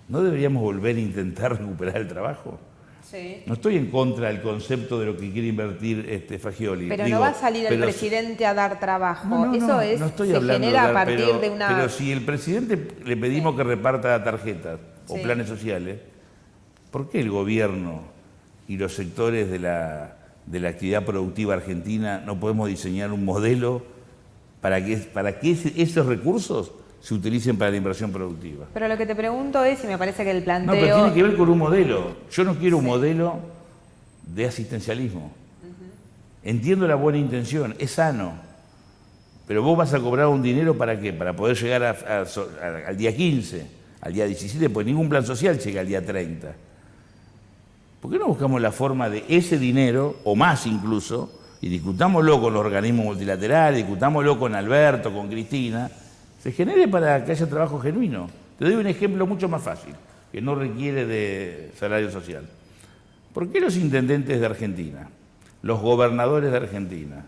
¿No deberíamos volver a intentar recuperar el trabajo? Sí. No estoy en contra del concepto de lo que quiere invertir Fagioli. Pero no va a salir el presidente a dar trabajo. Eso se genera a partir de una... Pero si el presidente le pedimos que reparta tarjetas o planes sociales, ¿por qué el gobierno y los sectores de la actividad productiva argentina no podemos diseñar un modelo para que esos recursos se utilicen para la inversión productiva? Pero lo que te pregunto es, y me parece que el planteo... No, pero tiene que ver con un modelo. Yo no quiero un modelo de asistencialismo. Entiendo la buena intención, es sano. Pero vos vas a cobrar un dinero ¿para qué? Para poder llegar al día 15, al día 17, pues ningún plan social llega al día 30. ¿Por qué no buscamos la forma de ese dinero, o más incluso, y discutámoslo con los organismos multilaterales, discutámoslo con Alberto, con Cristina, se genere para que haya trabajo genuino? Te doy un ejemplo mucho más fácil, que no requiere de salario social. ¿Por qué los intendentes de Argentina, los gobernadores de Argentina,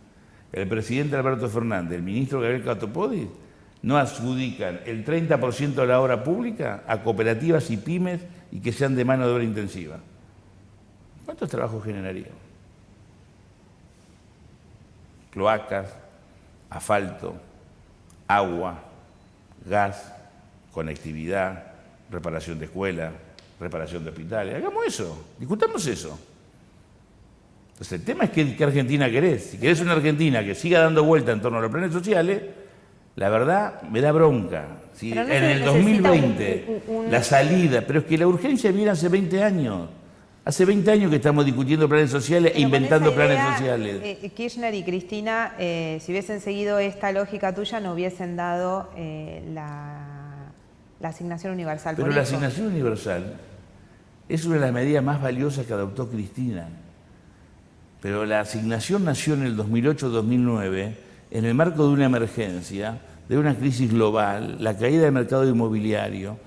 el presidente Alberto Fernández, el ministro Gabriel Catopodis, no adjudican el 30% de la obra pública a cooperativas y pymes y que sean de mano de obra intensiva? ¿Cuántos trabajos generarían? Cloacas, asfalto, agua, gas, conectividad, reparación de escuelas, reparación de hospitales. Hagamos eso, discutamos eso. Entonces el tema es qué Argentina querés. Si querés una Argentina que siga dando vuelta en torno a los planes sociales, la verdad me da bronca. Si Pero no en se el necesita 2020 la salida, pero es que la urgencia viene hace 20 años. Hace 20 años que estamos discutiendo planes sociales e Pero con inventando esa planes idea, sociales. Kirchner y Cristina, si hubiesen seguido esta lógica tuya, no hubiesen dado la asignación universal. Pero la asignación universal es una de las medidas más valiosas que adoptó Cristina. Pero la asignación nació en el 2008-2009 en el marco de una emergencia, de una crisis global, la caída del mercado inmobiliario,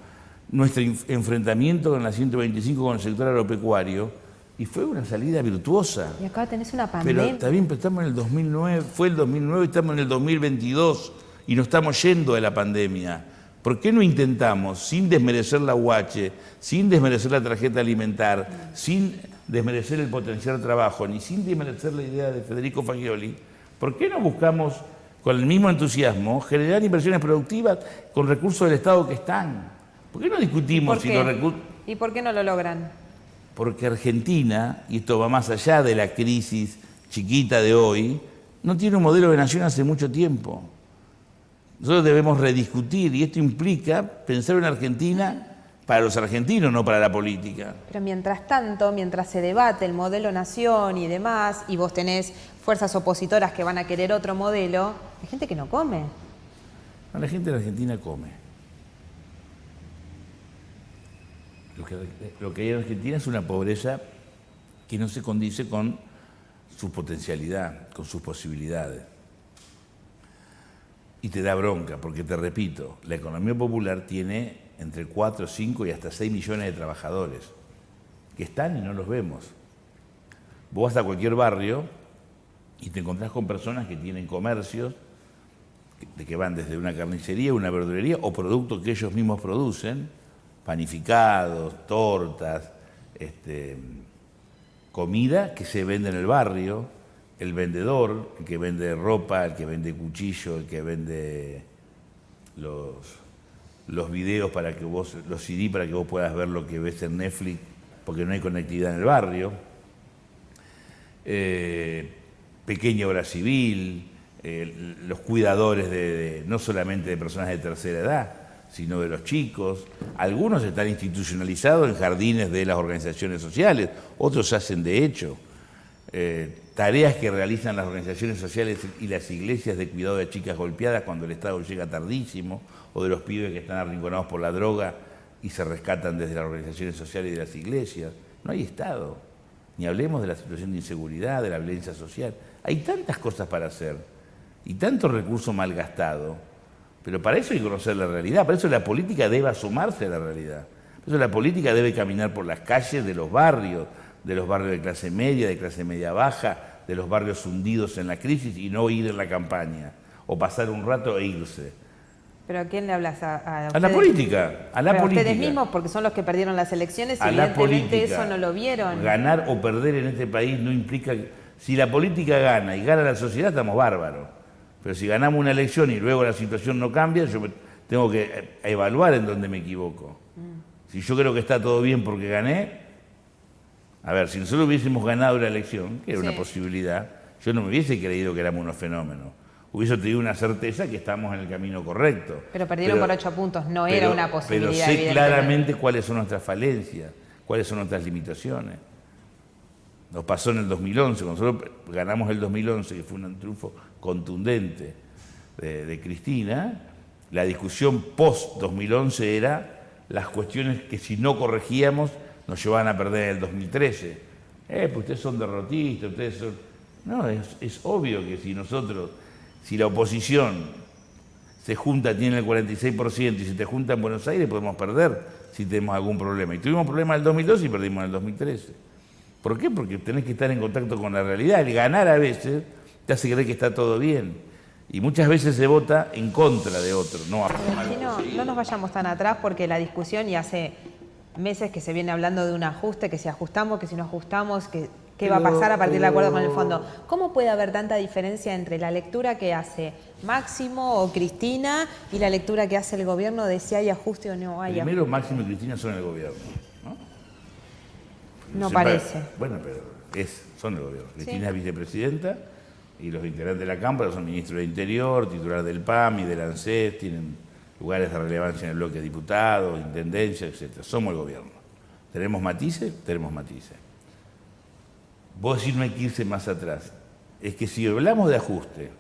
nuestro enfrentamiento con la 125 con el sector agropecuario, y fue una salida virtuosa. Y acá tenés una pandemia. Pero también estamos en el 2009, fue el 2009, estamos en el 2022 y nos estamos yendo de la pandemia. ¿Por qué no intentamos, sin desmerecer la UH, sin desmerecer la tarjeta alimentar, sin desmerecer el potencial trabajo, ni sin desmerecer la idea de Federico Fagioli, por qué no buscamos, con el mismo entusiasmo, generar inversiones productivas con recursos del Estado que están? ¿Por qué no discutimos si los recursos... ¿Y por qué no lo logran? Porque Argentina, y esto va más allá de la crisis chiquita de hoy, no tiene un modelo de nación hace mucho tiempo. Nosotros debemos rediscutir, y esto implica pensar en Argentina para los argentinos, no para la política. Pero mientras tanto, mientras se debate el modelo nación y demás, y vos tenés fuerzas opositoras que van a querer otro modelo, hay gente que no come. No, la gente de Argentina come. Lo que hay en Argentina es una pobreza que no se condice con su potencialidad, con sus posibilidades. Y te da bronca, porque te repito, la economía popular tiene entre 4, 5 y hasta 6 millones de trabajadores que están y no los vemos. Vos vas a cualquier barrio y te encontrás con personas que tienen comercios, que van desde una carnicería, una verdulería o productos que ellos mismos producen, panificados, tortas, comida que se vende en el barrio. El vendedor, el que vende ropa, el que vende cuchillo, el que vende los videos para que vos, los CD para que vos puedas ver lo que ves en Netflix, porque no hay conectividad en el barrio. Pequeña obra civil, los cuidadores no solamente de personas de tercera edad, sino de los chicos. Algunos están institucionalizados en jardines de las organizaciones sociales, otros hacen de hecho. Tareas que realizan las organizaciones sociales y las iglesias de cuidado de chicas golpeadas cuando el Estado llega tardísimo, o de los pibes que están arrinconados por la droga y se rescatan desde las organizaciones sociales y de las iglesias. No hay Estado. Ni hablemos de la situación de inseguridad, de la violencia social. Hay tantas cosas para hacer y tanto recurso malgastado, pero para eso hay que conocer la realidad, para eso la política debe asomarse a la realidad. Por eso la política debe caminar por las calles de los barrios de clase media baja, de los barrios hundidos en la crisis y no ir en la campaña, o pasar un rato e irse. ¿Pero a quién le hablas? A la política, a la Pero política. ustedes mismos, porque son los que perdieron las elecciones y A la evidentemente política. eso no lo vieron. Ganar o perder en este país no implica... Si la política gana y gana la sociedad, estamos bárbaros. Pero si ganamos una elección y luego la situación no cambia, yo tengo que evaluar en dónde me equivoco. Si yo creo que está todo bien porque gané... A ver, si nosotros hubiésemos ganado la elección, que era una posibilidad, yo no me hubiese creído que éramos unos fenómenos. Hubiese tenido una certeza que estamos en el camino correcto. Pero perdieron por 8 puntos, no era una posibilidad. Pero sé claramente cuáles son nuestras falencias, cuáles son nuestras limitaciones. Nos pasó en el 2011, cuando nosotros ganamos el 2011, que fue un triunfo contundente de Cristina. La discusión post-2011 era las cuestiones que si no corregíamos nos llevaban a perder en el 2013. Pues ustedes son derrotistas, ustedes son... No, es obvio que si la oposición se junta, tiene el 46%, y si te junta en Buenos Aires podemos perder si tenemos algún problema. Y tuvimos problemas en el 2012 y perdimos en el 2013. ¿Por qué? Porque tenés que estar en contacto con la realidad. El ganar a veces te hace creer que está todo bien. Y muchas veces se vota en contra de otro, no a favor. No nos vayamos tan atrás porque la discusión, y hace meses que se viene hablando de un ajuste, que si ajustamos, que si no ajustamos, qué va a pasar a partir del acuerdo con el fondo. ¿Cómo puede haber tanta diferencia entre la lectura que hace Máximo o Cristina y la lectura que hace el gobierno de si hay ajuste o no hay ajuste? Primero, Máximo y Cristina son el gobierno, ¿no? No parece. Bueno, pero son el gobierno. Cristina es vicepresidenta y los integrantes de la Cámara son ministros de Interior, titular del PAM y del ANSES, tienen lugares de relevancia en el bloque de diputados, intendencia, etc. Somos el gobierno. ¿Tenemos matices? Tenemos matices. Vos decís no hay que irse más atrás. Es que si hablamos de ajuste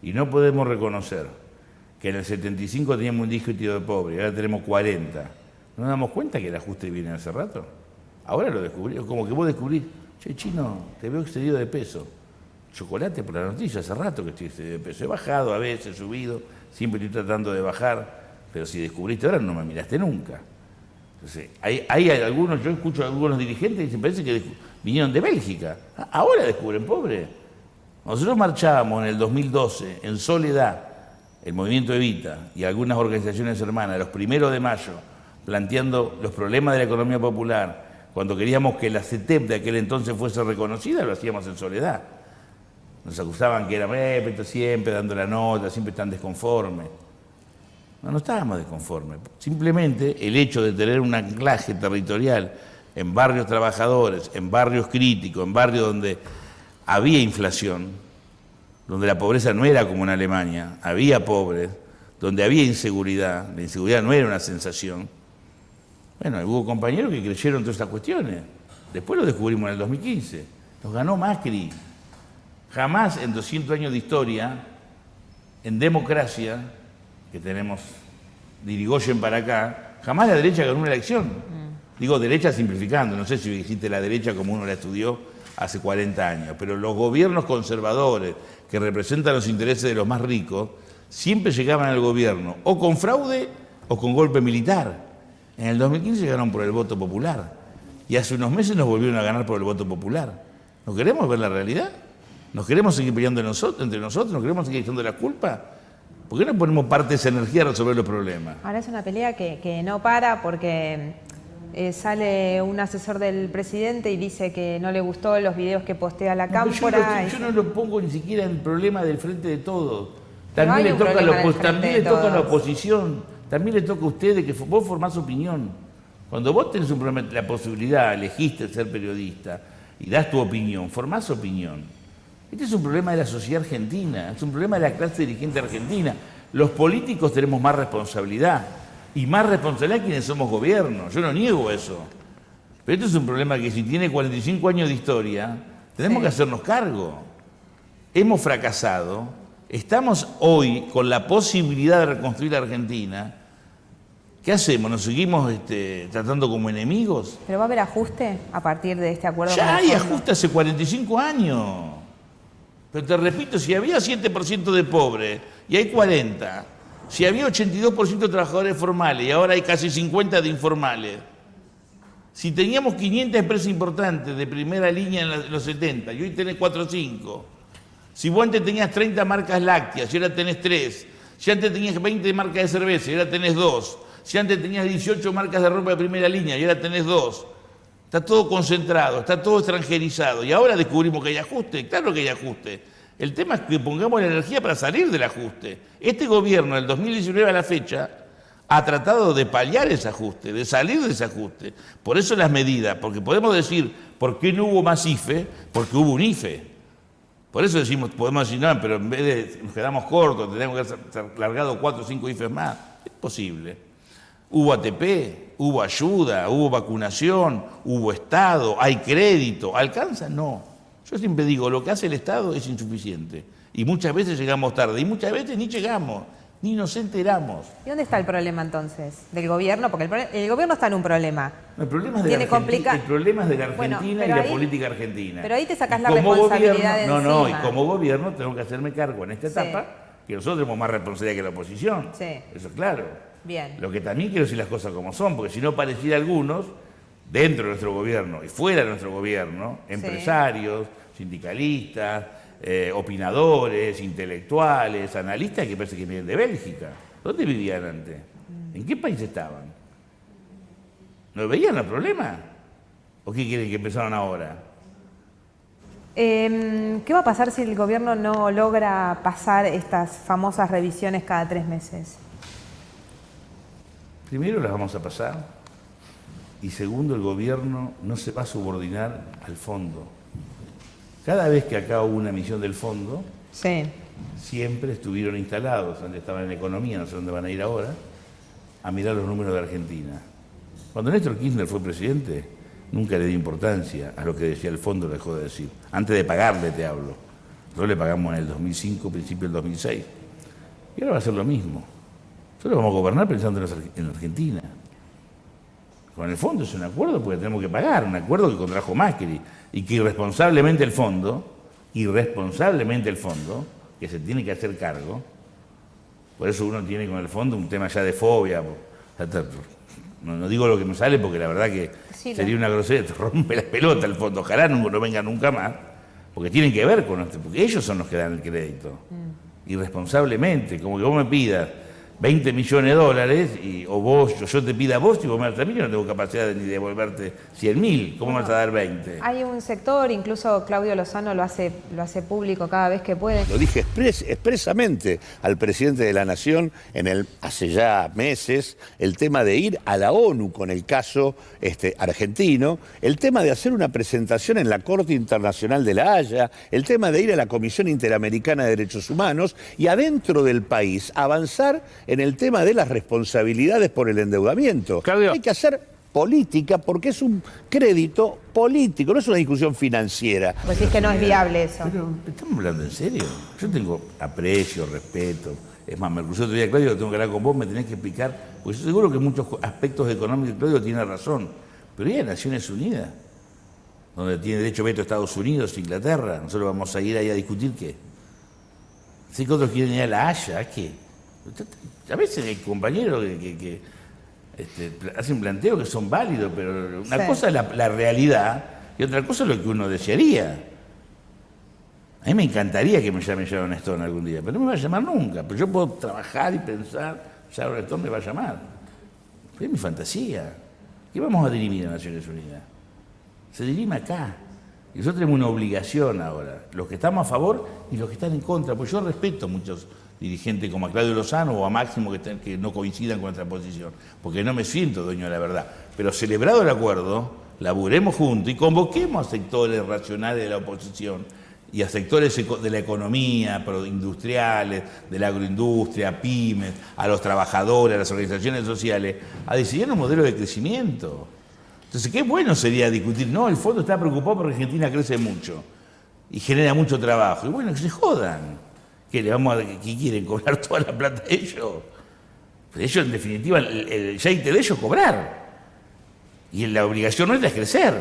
y no podemos reconocer que en el 75 teníamos un dígito de pobre y ahora tenemos 40, ¿no nos damos cuenta que el ajuste viene hace rato? Ahora lo descubrí, como que vos descubrís, che, Chino, te veo excedido de peso. Chocolate por la noticia, hace rato que estoy excedido de peso. He bajado a veces, he subido, siempre estoy tratando de bajar, pero si descubriste ahora no me miraste nunca. Entonces, hay algunos, yo escucho a algunos dirigentes y se parece que vinieron de Bélgica. Ahora descubren pobre. Nosotros marchábamos en el 2012 en soledad, el movimiento Evita y algunas organizaciones hermanas, los 1 de mayo, planteando los problemas de la economía popular. Cuando queríamos que la CETEP de aquel entonces fuese reconocida, lo hacíamos en soledad. Nos acusaban que era siempre dando la nota, siempre tan desconformes. No estábamos desconformes. Simplemente el hecho de tener un anclaje territorial en barrios trabajadores, en barrios críticos, en barrios donde había inflación, donde la pobreza no era como en Alemania, había pobres, donde había inseguridad, la inseguridad no era una sensación. Bueno, hubo compañeros que creyeron todas estas cuestiones. Después lo descubrimos en el 2015. Nos ganó Macri. Jamás en 200 años de historia, en democracia, que tenemos de Irigoyen para acá, jamás la derecha ganó una elección. Digo derecha simplificando, no sé si existe la derecha como uno la estudió hace 40 años, pero los gobiernos conservadores que representan los intereses de los más ricos siempre llegaban al gobierno o con fraude o con golpe militar. En el 2015 llegaron por el voto popular y hace unos meses nos volvieron a ganar por el voto popular. ¿No queremos ver la realidad? ¿Nos queremos seguir peleando entre nosotros? ¿Nos queremos seguir echando la culpa? ¿Por qué no ponemos parte de esa energía a resolver los problemas? Ahora es una pelea que no para porque sale un asesor del presidente y dice que no le gustó los videos que postea la Cámpora. Yo no lo pongo ni siquiera en el problema del frente de todos. Pero También le toca a la todos. oposición, también le toca a ustedes que vos formás opinión. Cuando vos tenés la posibilidad, elegiste ser periodista y das tu opinión, formás opinión. Este es un problema de la sociedad argentina, es un problema de la clase dirigente argentina. Los políticos tenemos más responsabilidad, y más responsabilidad quienes somos gobierno. Yo no niego eso. Pero este es un problema que si tiene 45 años de historia, tenemos que hacernos cargo. Hemos fracasado, estamos hoy con la posibilidad de reconstruir la Argentina. ¿Qué hacemos? ¿Nos seguimos tratando como enemigos? ¿Pero va a haber ajuste a partir de este acuerdo? Ya hay ajuste hace 45 años. Pero te repito, si había 7% de pobres y hay 40%, si había 82% de trabajadores formales y ahora hay casi 50% de informales, si teníamos 500 empresas importantes de primera línea en los 70 y hoy tenés 4 o 5, si vos antes tenías 30 marcas lácteas y ahora tenés 3, si antes tenías 20 marcas de cerveza y ahora tenés 2, si antes tenías 18 marcas de ropa de primera línea y ahora tenés 2, está todo concentrado, está todo extranjerizado y ahora descubrimos que hay ajuste. Claro que hay ajuste. El tema es que pongamos la energía para salir del ajuste. Este gobierno, del 2019 a la fecha, ha tratado de paliar ese ajuste, de salir de ese ajuste. Por eso las medidas, porque podemos decir, ¿por qué no hubo más IFE? Porque hubo un IFE. Por eso decimos, podemos decir, no, pero en vez de nos quedamos cortos, tenemos que haber largado 4 o 5 IFEs más. Es posible. Hubo ATP, hubo ayuda, hubo vacunación, hubo Estado, hay crédito. ¿Alcanza? No. Yo siempre digo, lo que hace el Estado es insuficiente. Y muchas veces llegamos tarde, y muchas veces ni llegamos, ni nos enteramos. ¿Y dónde está el problema entonces? ¿Del gobierno? Porque el gobierno está en un problema. El problema es de Tiene la Argentina, complica- el problema es de la Bueno, Argentina y pero la ahí- política argentina. pero ahí te sacás Y la como responsabilidad de gobierno, y encima. como gobierno tengo que hacerme cargo en esta Sí. etapa que nosotros tenemos más responsabilidad que la oposición. Sí. Eso es claro. Bien. Lo que también quiero decir las cosas como son, porque si no pareciera algunos, dentro de nuestro gobierno y fuera de nuestro gobierno, empresarios, sindicalistas, opinadores, intelectuales, analistas que parece que vienen de Bélgica. ¿Dónde vivían antes? ¿En qué país estaban? ¿No veían el problema? ¿O qué quieren que empezaron ahora? ¿Qué va a pasar si el gobierno no logra pasar estas famosas revisiones cada 3 meses? Primero las vamos a pasar y segundo el gobierno no se va a subordinar al fondo. Cada vez que acá hubo una emisión del fondo, Sí. siempre estuvieron instalados, donde estaban en economía, no sé dónde van a ir ahora, a mirar los números de Argentina. Cuando Néstor Kirchner fue presidente, nunca le dio importancia a lo que decía el fondo, dejó de decir. Antes de pagarle te hablo. Nosotros le pagamos en el 2005, principio del 2006. Y ahora va a ser lo mismo. Nosotros vamos a gobernar pensando en Argentina. Con el fondo es un acuerdo porque tenemos que pagar, un acuerdo que contrajo Macri y que irresponsablemente el fondo, que se tiene que hacer cargo, por eso uno tiene con el fondo un tema ya de fobia. No digo lo que me sale porque la verdad que Sí, sería una grosería, te rompe la pelota el fondo, ojalá no venga nunca más, porque tienen que ver con esto, porque ellos son los que dan el crédito, irresponsablemente, como que vos me pidas 20 millones de dólares, yo te pida a vos y vos me das a mí, yo no tengo capacidad de ni devolverte 100.000, ¿cómo me vas a dar 20? Hay un sector, incluso Claudio Lozano lo hace público cada vez que puede. Lo dije expresamente al presidente de la Nación hace ya meses, el tema de ir a la ONU con el caso argentino, el tema de hacer una presentación en la Corte Internacional de La Haya, el tema de ir a la Comisión Interamericana de Derechos Humanos y adentro del país avanzar en el tema de las responsabilidades por el endeudamiento. Claudio. Hay que hacer política porque es un crédito político, no es una discusión financiera. Pues es que no es viable eso. Pero, ¿estamos hablando en serio? Yo tengo aprecio, respeto. Es más, me crucé otro día, Claudio, tengo que hablar con vos, me tenés que explicar, porque yo seguro que en muchos aspectos económicos Claudio tiene razón, pero hay Naciones Unidas, donde tiene derecho a veto Estados Unidos, Inglaterra, nosotros vamos a ir ahí a discutir qué. Si que otros quieren ir a La Haya, ¿a qué? A veces hay compañeros que hacen planteos que son válidos, pero una Sí. cosa es la realidad y otra cosa es lo que uno desearía. A mí me encantaría que me llame Sharon Stone algún día, pero no me va a llamar nunca. Pero yo puedo trabajar y pensar, Sharon Stone me va a llamar. Pero es mi fantasía. ¿Qué vamos a dirimir en Naciones Unidas? Se dirime acá. Y nosotros tenemos una obligación ahora, los que estamos a favor y los que están en contra, porque yo respeto a muchos dirigentes como a Claudio Lozano o a Máximo que no coincidan con nuestra posición, porque no me siento dueño de la verdad. Pero celebrado el acuerdo, laburemos juntos y convoquemos a sectores racionales de la oposición y a sectores de la economía, industriales, de la agroindustria, pymes, a los trabajadores, a las organizaciones sociales, a diseñar un modelo de crecimiento. Entonces, qué bueno sería discutir, no, el fondo está preocupado porque Argentina crece mucho y genera mucho trabajo. Y bueno, que se jodan. ¿Qué quieren? ¿Cobrar toda la plata de ellos? Pues ellos, en definitiva, el jeite de ellos es cobrar. Y la obligación nuestra es crecer.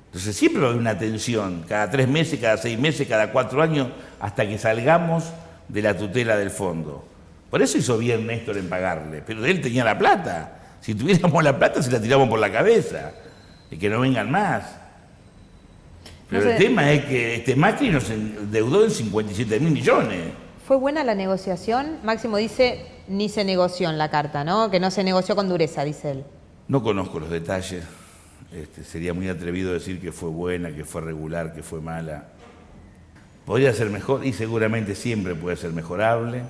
Entonces siempre va a haber una tensión, cada 3 meses, cada 6 meses, cada 4 años, hasta que salgamos de la tutela del fondo. Por eso hizo bien Néstor en pagarle, pero él tenía la plata. Si tuviéramos la plata, se la tiramos por la cabeza. Y que no vengan más. Pero No sé. el tema es que Macri nos endeudó en 57.000 millones. ¿Fue buena la negociación? Máximo dice, ni se negoció en la carta, ¿no? Que no se negoció con dureza, dice él. No conozco los detalles. Sería muy atrevido decir que fue buena, que fue regular, que fue mala. Podría ser mejor y seguramente siempre puede ser mejorable.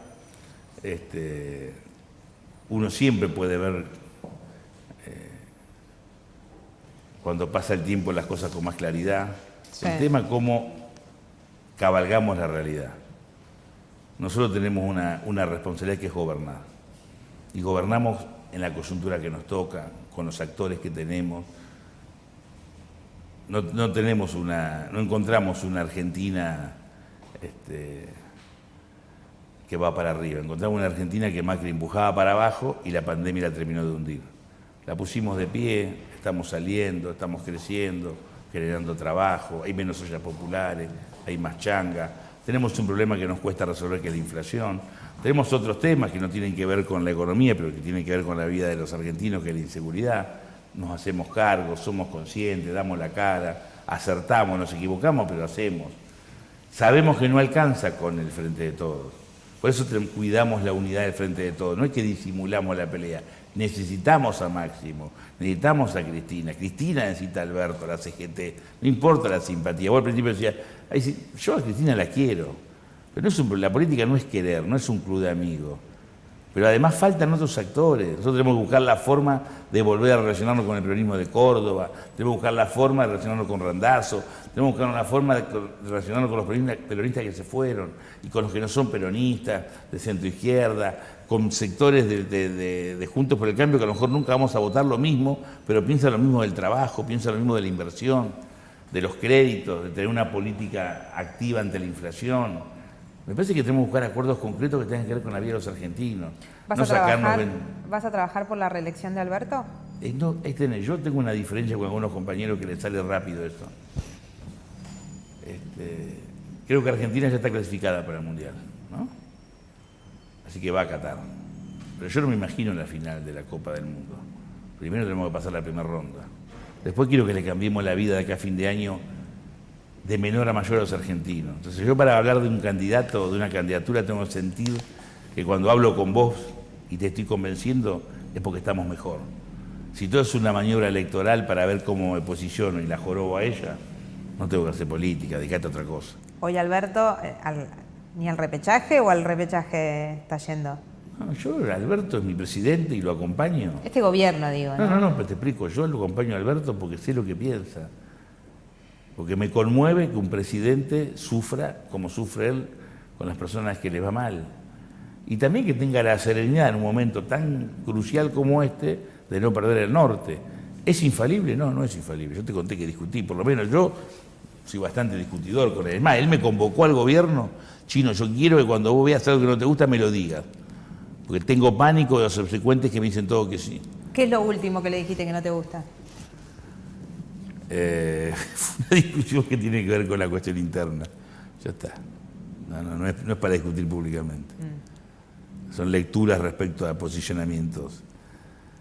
Uno siempre puede ver cuando pasa el tiempo las cosas con más claridad. Sí. El tema es cómo cabalgamos la realidad. Nosotros tenemos una responsabilidad que es gobernar. Y gobernamos en la coyuntura que nos toca, con los actores que tenemos. No encontramos una Argentina que va para arriba. Encontramos una Argentina que Macri empujaba para abajo y la pandemia la terminó de hundir. La pusimos de pie, estamos saliendo, estamos creciendo, generando trabajo, hay menos ollas populares, hay más changa. Tenemos un problema que nos cuesta resolver, que es la inflación. Tenemos otros temas que no tienen que ver con la economía, pero que tienen que ver con la vida de los argentinos, que es la inseguridad. Nos hacemos cargo, somos conscientes, damos la cara, acertamos, nos equivocamos, pero hacemos. Sabemos que no alcanza con el Frente de Todos. Por eso cuidamos la unidad del Frente de Todos. No es que disimulamos la pelea. Necesitamos a Máximo, necesitamos a Cristina. Cristina necesita a Alberto, la CGT. No importa la simpatía. Vos al principio decías, yo a Cristina la quiero. Pero la política no es querer, no es un club de amigos. Pero además faltan otros actores. Nosotros tenemos que buscar la forma de volver a relacionarnos con el peronismo de Córdoba, tenemos que buscar la forma de relacionarnos con Randazzo, tenemos que buscar una forma de relacionarnos con los peronistas que se fueron y con los que no son peronistas, de centro-izquierda, con sectores de Juntos por el Cambio que a lo mejor nunca vamos a votar lo mismo, pero piensan lo mismo del trabajo, piensan lo mismo de la inversión, de los créditos, de tener una política activa ante la inflación. Me parece que tenemos que buscar acuerdos concretos que tengan que ver con la vida de los argentinos. ¿Vas a trabajar por la reelección de Alberto? Yo tengo una diferencia con algunos compañeros que les sale rápido esto. Creo que Argentina ya está clasificada para el Mundial, ¿no? Así que va a Qatar. Pero yo no me imagino la final de la Copa del Mundo. Primero tenemos que pasar la primera ronda. Después quiero que le cambiemos la vida de acá a fin de año de menor a mayor a los argentinos. Entonces yo, para hablar de un candidato o de una candidatura, tengo que sentir que cuando hablo con vos y te estoy convenciendo es porque estamos mejor. Si todo es una maniobra electoral para ver cómo me posiciono y la jorobo a ella, no tengo que hacer política, dedicate a otra cosa. Hoy Alberto, ¿ni al repechaje o al repechaje está yendo? No, Alberto es mi presidente y lo acompaño. Este gobierno, digo, ¿no? No, pero te explico, yo lo acompaño a Alberto porque sé lo que piensa. Porque me conmueve que un presidente sufra como sufre él con las personas que le va mal. Y también que tenga la serenidad en un momento tan crucial como este de no perder el norte. ¿Es infalible? No, no es infalible. Yo te conté que discutí, por lo menos yo soy bastante discutidor con él. Es más, él me convocó al gobierno. Chino, yo quiero que cuando vos veas algo que no te gusta me lo digas. Porque tengo pánico de los subsecuentes que me dicen todo que sí. ¿Qué es lo último que le dijiste que no te gusta? Fue una discusión que tiene que ver con la cuestión interna. Ya está. No es para discutir públicamente. Son lecturas respecto a posicionamientos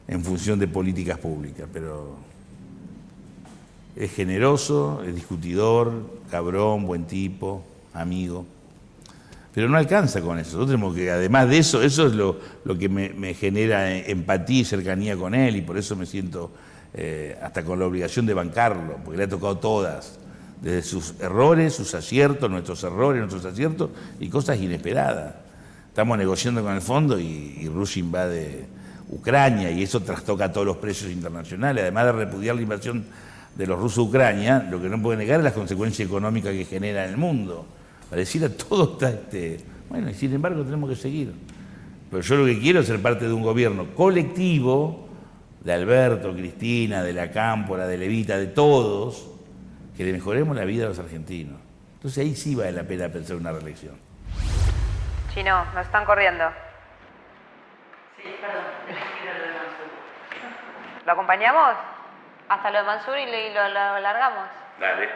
en función de políticas públicas, pero es generoso, es discutidor, cabrón, buen tipo, amigo. Pero no alcanza con eso. Nosotros tenemos que, además de eso, eso es lo que me genera empatía y cercanía con él, y por eso me siento hasta con la obligación de bancarlo, porque le ha tocado todas, desde sus errores, sus aciertos, nuestros errores, nuestros aciertos y cosas inesperadas. Estamos negociando con el fondo y Rusia invade Ucrania y eso trastoca todos los precios internacionales. Además de repudiar la invasión de los rusos a Ucrania, lo que no puede negar es las consecuencias económicas que genera en el mundo. Pareciera todo está bueno, y sin embargo tenemos que seguir. Pero yo lo que quiero es ser parte de un gobierno colectivo, de Alberto, Cristina, de la Cámpora, de Levita, de todos, que le mejoremos la vida a los argentinos. Entonces ahí sí vale la pena pensar una reelección. Chino, nos están corriendo. Sí, perdón, ¿Lo acompañamos? Hasta lo de Mansur y lo largamos. Dale.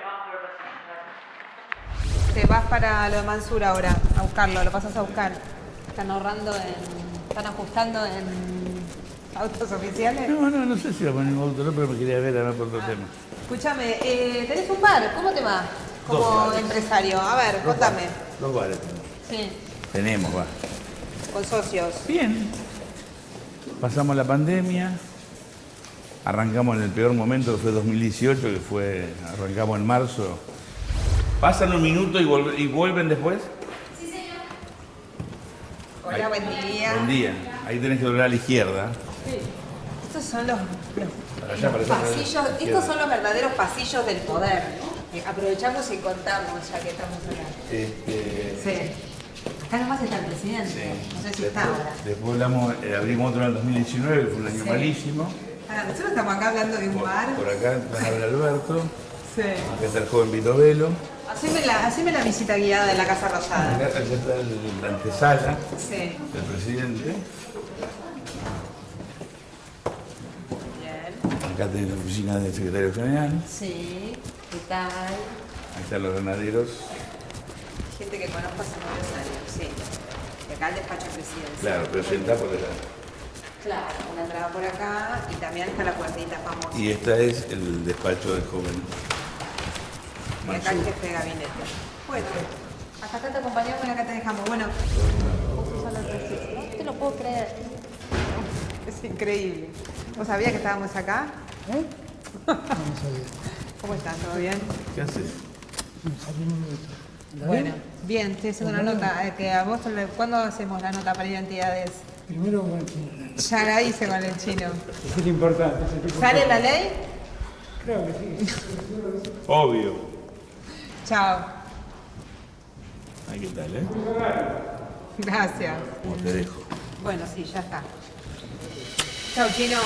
Te vas para lo de Mansur ahora, a buscarlo, lo pasas a buscar. Están ajustando en autos oficiales. No sé si va a poner un auto, no, pero me quería ver además por otro tema. Escúchame, tenés un bar, ¿cómo te va? Como Dos empresario, a ver, contame. Dos bares. Sí, Tenemos, va. con socios. Bien. Pasamos la pandemia, arrancamos en el peor momento que fue 2018, arrancamos en marzo. ¿Pasan un minuto y vuelven después? Sí, señor. Hola, buen día. Buen día. Ahí tenés que doblar a la izquierda. Sí. Estos son los Para allá, para allá, pasillos, estos son los verdaderos pasillos del poder. Aprovechamos y contamos ya que estamos acá. Sí. Acá nomás está el presidente. No sé si está ahora. Después abrimos otro en el 2019, que fue un año Sí. malísimo. Ahora, nosotros estamos acá hablando de un bar. Por acá van a ver Alberto. Sí. Acá está el joven Vito Velo. Haceme la visita guiada de la Casa Rosada. Acá está la antesala Sí. del presidente. Bien. Acá tiene la oficina del secretario general. Sí. ¿Qué tal? Ahí están los granaderos. Gente que conozco hace varios años, sí. Y acá el despacho presidencial. Claro, pero sentá por allá. Claro, una entrada por acá y también está la puertita famosa. Y este es el despacho del joven Y acá el Mansur. jefe de gabinete. Bueno, hasta acá te acompañamos y acá te dejamos. Bueno, no te lo puedo creer. Es increíble. ¿Vos sabías que estábamos acá? ¿Eh? ¿Cómo estás? ¿Todo bien? ¿Qué haces? Bueno, bien, estoy haciendo una nota. Que a vos, ¿cuándo hacemos la nota para identidades? Primero, bueno, Ya la hice con el chino. es el importante. Es el tipo ¿Sale que- la ley? Creo que sí. Obvio. Chao. Ahí qué tal, Gracias. Como te dejo. Bueno, sí, ya está. Chao, chino.